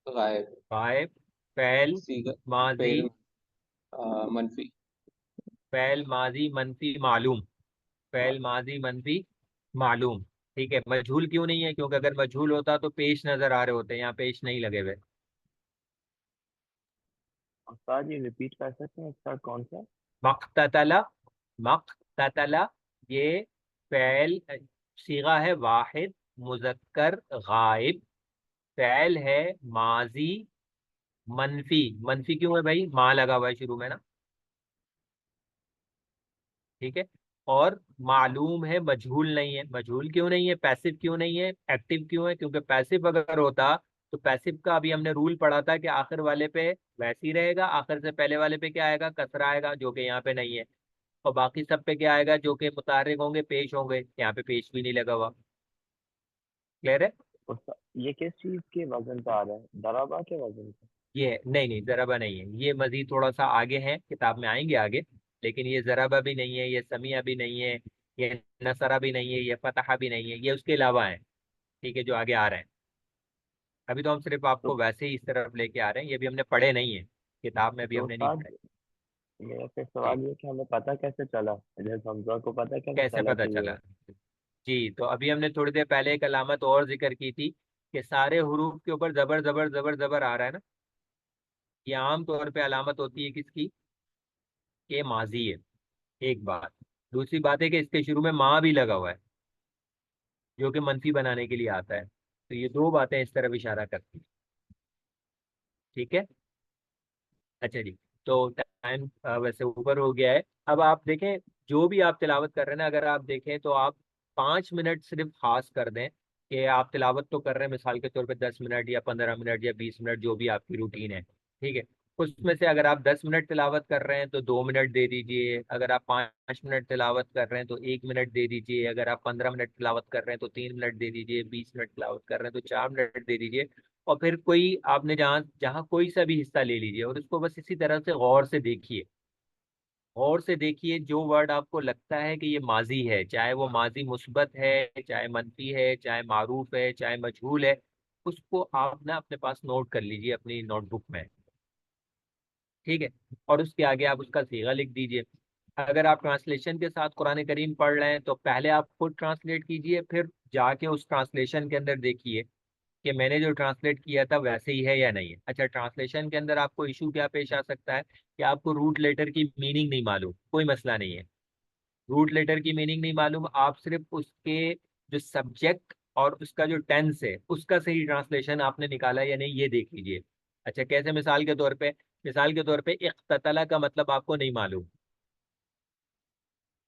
गायब। गायब, फ़ैल सीगा। माजी, फेल मनफी। फ़ैल माजी मनफी मालूम, फ़ैल माजी मनफी मालूम। ठीक है। मजहूल क्यों नहीं है? क्योंकि अगर मजहूल होता तो पेश नजर आ रहे होते हैं, यहाँ पेश नहीं लगे हुए। उस्ताद जी रिपीट कर सकते हैं इसका कौन सा? मक्ततला, मक्ततला, ये फ़ैल सीगा है वाहिद मुजक्कर गायब, फ़ैल है माजी मनफी। मनफी क्यों है भाई? माँ लगा हुआ है शुरू में ना। ठीक है। और मालूम है, मजहूल नहीं है। मजहूल क्यों नहीं है? पैसिव क्यों नहीं है? एक्टिव क्यों है? क्योंकि पैसिव अगर होता तो पैसिव का अभी हमने रूल पढ़ा था कि आखिर वाले पे वैसे ही रहेगा, आखिर से पहले वाले पे क्या आएगा? कसरा आएगा, जो कि यहाँ पे नहीं है। और बाकी सब पे क्या आएगा? जो कि मुतारिक होंगे, पेश होंगे। यहाँ पे पेश भी नहीं लगा हुआ। क्लियर है? उस्ताद ये किस चीज के वजन पे आ रहा है? दराबा के वजन पे? ये नहीं नहीं, जराबा नहीं है। ये मजीद थोड़ा सा आगे है, किताब में आएंगे आगे। लेकिन ये जराबा भी नहीं है, ये समिया भी नहीं है, ये नसरा भी नहीं है, ये फतहा भी नहीं है, ये उसके अलावा है। ठीक है, जो आगे आ रहे हैं। अभी तो हम सिर्फ तो आपको वैसे ही इस तरफ लेके आ रहे हैं, ये भी हमने पढ़े नहीं है, किताब में भी तो हमने नहीं उस्ताद पढ़े। मेरा फिर सवाल ये कि हमें पता कैसे चला, जैसे हमजा को पता कैसे कैसे चला पता कि ये चला? है? जी, तो अभी हमने थोड़ी देर पहले एक अलामत और जिक्र की थी कि सारे हुरूफ के ऊपर जबर जबर जबर जबर आ रहा है ना। ये आम तौर पे अलामत होती है किसकी? के माजी है। एक बात। दूसरी बात है कि इसके शुरू में माँ भी लगा हुआ है, जो कि मनफी बनाने के लिए आता है। तो ये दो बातें इस तरफ इशारा करती हैं। ठीक है। अच्छा जी। तो टाइम वैसे ऊपर हो गया है। अब आप देखें, जो भी आप तिलावत कर रहे हैं ना, अगर आप देखें तो आप 5 मिनट सिर्फ खास कर दें कि आप तिलावत तो कर रहे हैं, मिसाल के तौर पे 10 मिनट या 15 मिनट या 20 मिनट, जो भी आपकी रूटीन है। ठीक है। उसमें से अगर आप 10 मिनट तिलावत कर रहे हैं तो 2 मिनट दे दीजिए। अगर आप 5 मिनट तिलावत कर रहे हैं तो 1 मिनट दे दीजिए। अगर आप 15 मिनट तिलावत कर रहे हैं तो 3 मिनट दे दीजिए। 20 मिनट तिलावत कर रहे हैं तो 4 मिनट दे दीजिए। और फिर कोई आपने जहाँ जहाँ कोई सा भी हिस्सा ले लीजिए और उसको बस इसी तरह से गौर से देखिए। गौर से देखिए, जो वर्ड आपको लगता है कि ये माजी है, चाहे वो माजी मुस्बत है, चाहे मनफी है, चाहे मारूफ है, चाहे मजहूल है, उसको आप ना अपने पास नोट कर लीजिए अपनी नोटबुक में। ठीक है। और उसके आगे आप उसका सीगा लिख दीजिए। अगर आप ट्रांसलेशन के साथ कुरान करीम पढ़ रहे हैं तो पहले आप खुद ट्रांसलेट कीजिए, फिर जाके उस ट्रांसलेशन के अंदर देखिए कि मैंने जो ट्रांसलेट किया था वैसे ही है या नहीं है। अच्छा, ट्रांसलेशन के अंदर आपको इशू क्या पेश आ सकता है कि आपको रूट लेटर की मीनिंग नहीं मालूम, कोई मसला नहीं है। रूट लेटर की मीनिंग नहीं मालूम, आप सिर्फ उसके जो सब्जेक्ट और उसका जो टेंस है उसका सही ट्रांसलेशन आपने निकाला या नहीं, ये देख लीजिए। अच्छा, कैसे? मिसाल के तौर पे इख्ततला का मतलब आपको नहीं मालूम।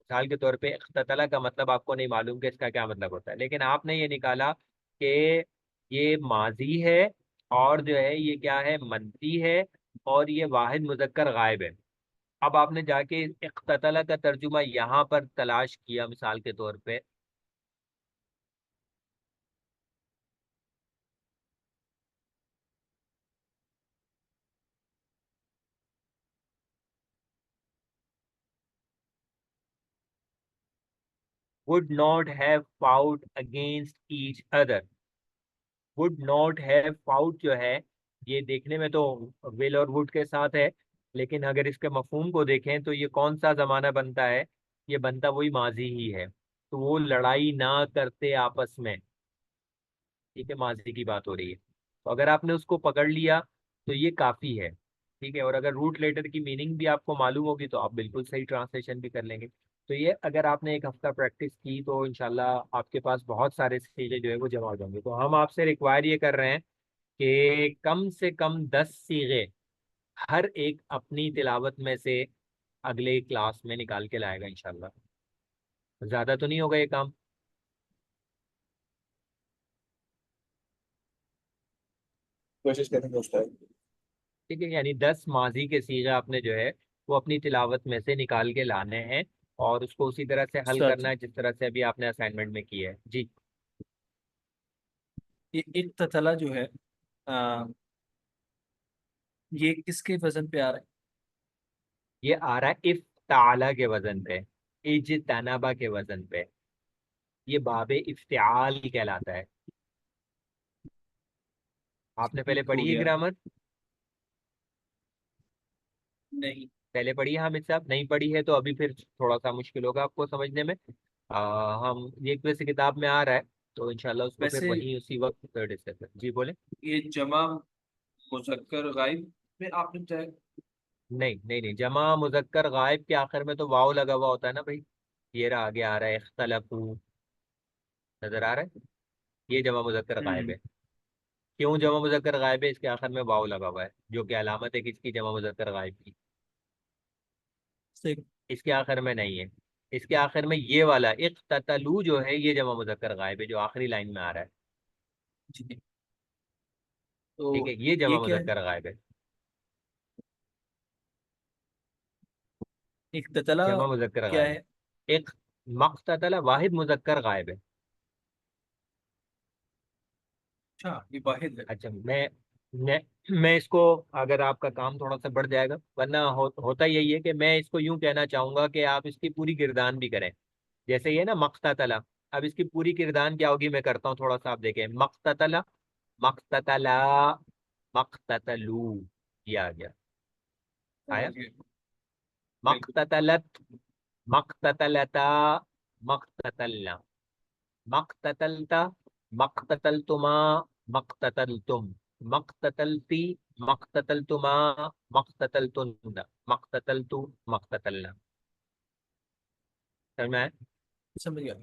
मिसाल के तौर पे इख्ततला का मतलब आपको नहीं मालूम कि इसका क्या मतलब होता है, लेकिन आपने ये निकाला कि ये माजी है, और जो है ये क्या है, मनफी है, और ये वाहिद मुजक्कर गायब है। अब आपने जाके इख्ततला का तर्जुमा यहाँ पर तलाश किया, मिसाल के तौर पे would not have fought against each other. Would not have fought जो है, ये देखने में तो विल और वुड के साथ है, लेकिन अगर इसके मफहूम को देखें तो ये कौन सा जमाना बनता है? ये बनता वही माजी ही है। तो वो लड़ाई ना करते आपस में। ठीक है, माजी की बात हो रही है। तो अगर आपने उसको पकड़ लिया तो ये काफी है। ठीक है। और अगर रूट लेटर की मीनिंग भी आपको मालूम होगी तो आप बिल्कुल सही ट्रांसलेशन भी कर लेंगे। तो ये अगर आपने एक हफ्ता प्रैक्टिस की तो इंशाल्लाह आपके पास बहुत सारे सीखे जो है वो जमा हो जाएंगे। तो हम आपसे रिक्वायर ये कर रहे हैं कि कम से कम 10 सीगे हर एक अपनी तिलावत में से अगले क्लास में निकाल के लाएगा इंशाल्लाह। ज्यादा तो नहीं होगा ये काम? कोशिश करेंगे उस टाइम। ठीक है, यानी 10 माजी के सीगे आपने जो है वो अपनी तिलावत में से निकाल के लाने हैं, और उसको उसी तरह से हल उस्ताद करना जी, है जिस तरह से अभी आपने असाइनमेंट में किया है जी। ये इत्ततला जो है, आ, ये किसके वजन पे आ रहा है? ये आ रहा है इफ्ताला के वजन पे, इज्तनाबा के वजन पे। ये बाबे इफ्तिआल कहलाता है। आपने पहले ठीक हो पढ़ी है गया। ग्रामर? नहीं। पहले पढ़ी है हामिद साहब? नहीं पढ़ी है तो अभी फिर थोड़ा सा मुश्किल होगा आपको समझने में। हम ये वैसे किताब में आ रहा है, तो इंशाल्लाह उसको फिर वैसे वहीं उसी वक्त डिस्कस कर। जी बोले। ये जमा मुजक्कर गायब में आपने बताया। नहीं नहीं नहीं, जमा मुजक्कर गायब के आखिर में तो वाव लगा हुआ होता है ना भाई। ये रहा, आगे आ रहा है इख्तलफू, नजर आ रहा है? ये जमा मुजक्कर गायब हम्म। है। क्यों जमा मुजक्कर गायब है? इसके आखिर में वाव लगा हुआ है, जो कि अलामत है किसकी? जमा मुजक्कर गायब की। सही। इसके आखिर में नहीं है। इसके आखिर में ये वाला इख्ततलू जो है ये जमा मुजक्कर गायब है, जो आखिरी लाइन में आ रहा है। जी। ठीक तो है, ये ये जमा क्या है? मुजक्कर गायब है। इत्ततला जमा मुजक्कर क्या गायब है? है। एक मख्ततला वाहिद मुजक्कर गायब है। अच्छा, ये वाहिद है। अच्छा, मैं इसको, अगर आपका काम थोड़ा सा बढ़ जाएगा, वरना होता यही है कि मैं इसको यूं कहना चाहूंगा कि आप इसकी पूरी किरदान भी करें। जैसे ये ना मख्ततला, अब इसकी पूरी किरदान क्या होगी मैं करता हूँ, थोड़ा सा आप देखें। मख्ततला, मख्ततला, मख्ततलू, ये आ गया। समझ आया? गए। मक्ततलत, मक्ततलता, मक्ततलना, मक्ततलता, मक्ततलतुमा, मक्ततलतुम, मक्ततलती, मक्ततलतुमा, मक्ततलतुन, मक्ततलतु, मक्ततलना। समझ में आया? समझ गया।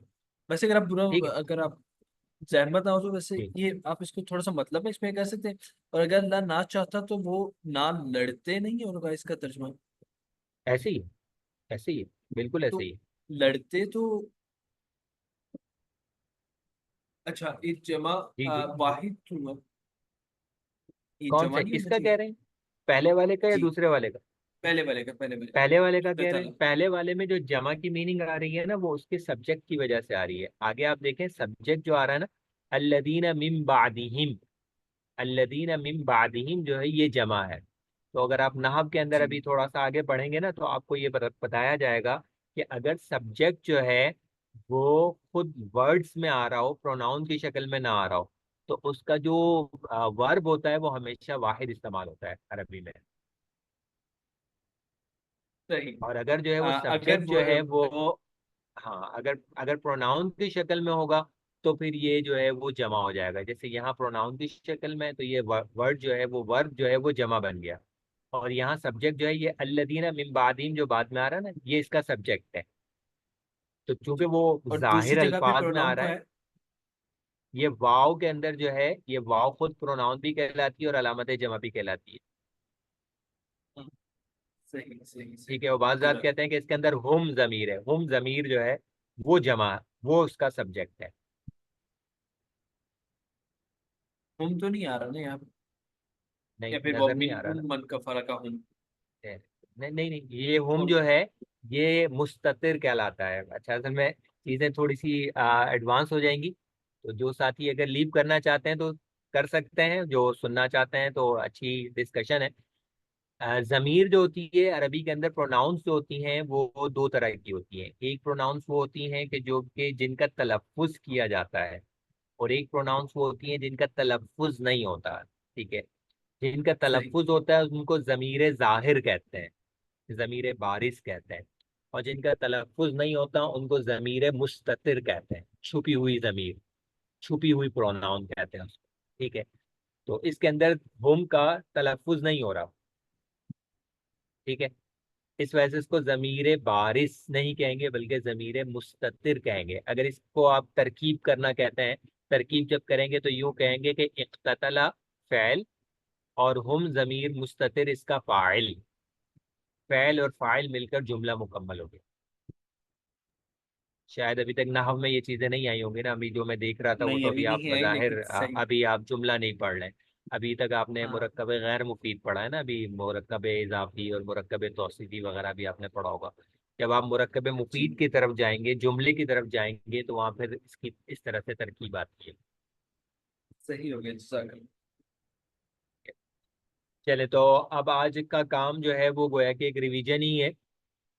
वैसे अगर आप बुरा, ठीक है। अगर आप जहमत ना हो तो वैसे ठीक। ये आप इसको थोड़ा सा मतलब है इसमें कह सकते हैं। और अगर अल्लाह ना चाहता तो वो ना लड़ते नहीं होगा इसका तर्जुमा। ऐसे ही, ऐसे ही, बिल्कुल तो ऐसे ही। लड़ते तो, अच्छा ये जमा जी जी। वाहिद हुआ, ये कौन जमा से, नहीं होना किसका चाहिए। कह रहे हैं? पहले वाले का या जी, दूसरे वाले का? पहले वाले का, पहले वाले पहले वाले का कह रहे का। हैं। पहले वाले में जो जमा की मीनिंग आ रही है ना, वो उसके सब्जेक्ट की वजह से आ रही है। आगे आप देखें सब्जेक्ट जो आ रहा है ना, अल्लदीना मिन बादिहिम, अल्लदीना मिन बादिहिम जो है ये जमा है। तो अगर आप नहव के अंदर जी, अभी थोड़ा सा आगे पढ़ेंगे ना, तो आपको ये बताया जाएगा कि अगर सब्जेक्ट जो है वो खुद वर्ड्स में आ रहा हो, प्रोनाउन की शक्ल में ना आ रहा हो, तो उसका जो वर्ब होता है वो हमेशा वाहिद इस्तेमाल होता है अरबी में। सही। और अगर जो है वो अगर सब्जेक्ट जो है वो, वो, हाँ, अगर अगर प्रोनाउन की शक्ल में होगा तो फिर ये जो है वो जमा हो जाएगा। जैसे यहाँ प्रोनाउन की शक्ल में है, तो ये वर्ड जो है वो वर्ब जो है वो जमा बन गया। और यहाँ सब्जेक्ट जो है ये अल्लदीना मिन बादिम जो बाद में आ रहा है ना, ये इसका सब्जेक्ट है। तो चूंकि जी, वो और दूसरी जाहिर जगह पे अल्फाज में आ प्रोनाउन रहा को है, है। ये वाव के अंदर जो है, ये वाव खुद प्रोनाउन भी कहलाती है और अलामत जमा भी कहलाती है। हाँ, सही सही सही। ठीक है। वो बाज़ात पूरा कहते हैं कि इसके अंदर हुम जमीर है, हुम जमीर जो है वो जमा, वो उसका सब्जेक्ट है। हम तो नहीं आ रहा ना यहाँ पे, नहीं, या फिर वो नजर नहीं मिन आ रहा ना। मन का फर्क का हम। नहीं नहीं नहीं, ये हुम हम, जो है ये मुस्ततिर कहलाता है। अच्छा, असल में चीजें थोड़ी सी एडवांस हो जाएंगी, तो जो साथी अगर लीव करना चाहते हैं तो कर सकते हैं, जो सुनना चाहते हैं तो अच्छी डिस्कशन है। जमीर जो होती है अरबी के अंदर, प्रोनाउंस जो होती हैं वो दो तरह की होती हैं। एक प्रोनाउंस वो होती हैं कि जो कि जिनका तलफ्फुज किया जाता है, और एक प्रोनाउंस वो होती हैं जिनका तलफ्फुज नहीं होता। ठीक है। जिनका सही। तलफ्फुज होता है उनको जमीर जाहिर कहते हैं, जमीर बारिस कहते हैं। और जिनका तलफ्फुज नहीं होता उनको जमीर मुस्ततिर कहते हैं, छुपी हुई जमीर, छुपी हुई प्रोनाउन कहते हैं उसको। ठीक है। तो इसके अंदर हुम का तलफ्फुज नहीं हो रहा। ठीक है। इस वजह से इसको जमीर बारिस नहीं कहेंगे बल्कि जमीर मुस्ततिर कहेंगे। अगर इसको आप तरकीब करना कहते हैं, तरकीब जब करेंगे तो यूं कहेंगे कि इख्ततला फ़ैल और हुम जमीर मुस्ततिर इसका फ़ाइल, फ़ैल और फ़ाइल मिलकर जुमला मुकम्मल हो गया। शायद अभी तक नहव में ये चीजें नहीं आई होंगी ना। अभी जो मैं देख रहा था वो नहीं तो अभी अभी आप नहीं है बज़ाहिर लेकिन सही। अभी आप जुमला नहीं पढ़ रहे हैं। अभी तक आपने हाँ मुरक्कब गैर मुफीद पढ़ा है ना, अभी मुरक्कब इजाफी और मुरक्कब तौसीफी वगैरह भी आपने पढ़ा होगा। जब आप मुरक्कब जी, मुफीद की तरफ जाएंगे, जुमले की तरफ जाएंगे, तो वहां फिर इसकी इस तरह से तरकीब आती है। सही हो गया जज़ाकल्लाह। चले तो अब आज का काम जो है वो गोया कि एक रिवीजन ही है।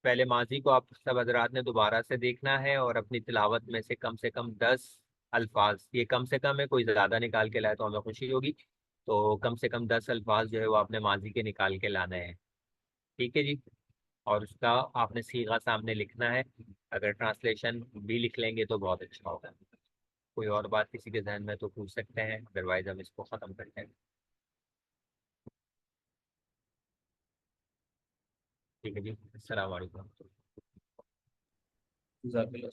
पहले माजी को आप सब हजरात ने दोबारा से देखना है और अपनी तिलावत में से कम 10 अल्फाज, ये कम से कम है, कोई ज़्यादा निकाल के लाए तो हमें खुशी होगी। तो कम से कम 10 अल्फाज जो है वो आपने माजी के निकाल के लाने हैं। ठीक है जी। और उसका आपने सीगा सामने लिखना है। अगर ट्रांसलेशन भी लिख लेंगे तो बहुत अच्छा होगा। कोई और बात किसी के जहन में तो पूछ सकते हैं, अदरवाइज हम इसको ख़त्म करते हैं। ठीक है जी। अस्सलाम वालेकुम। जज़ाकल्लाह।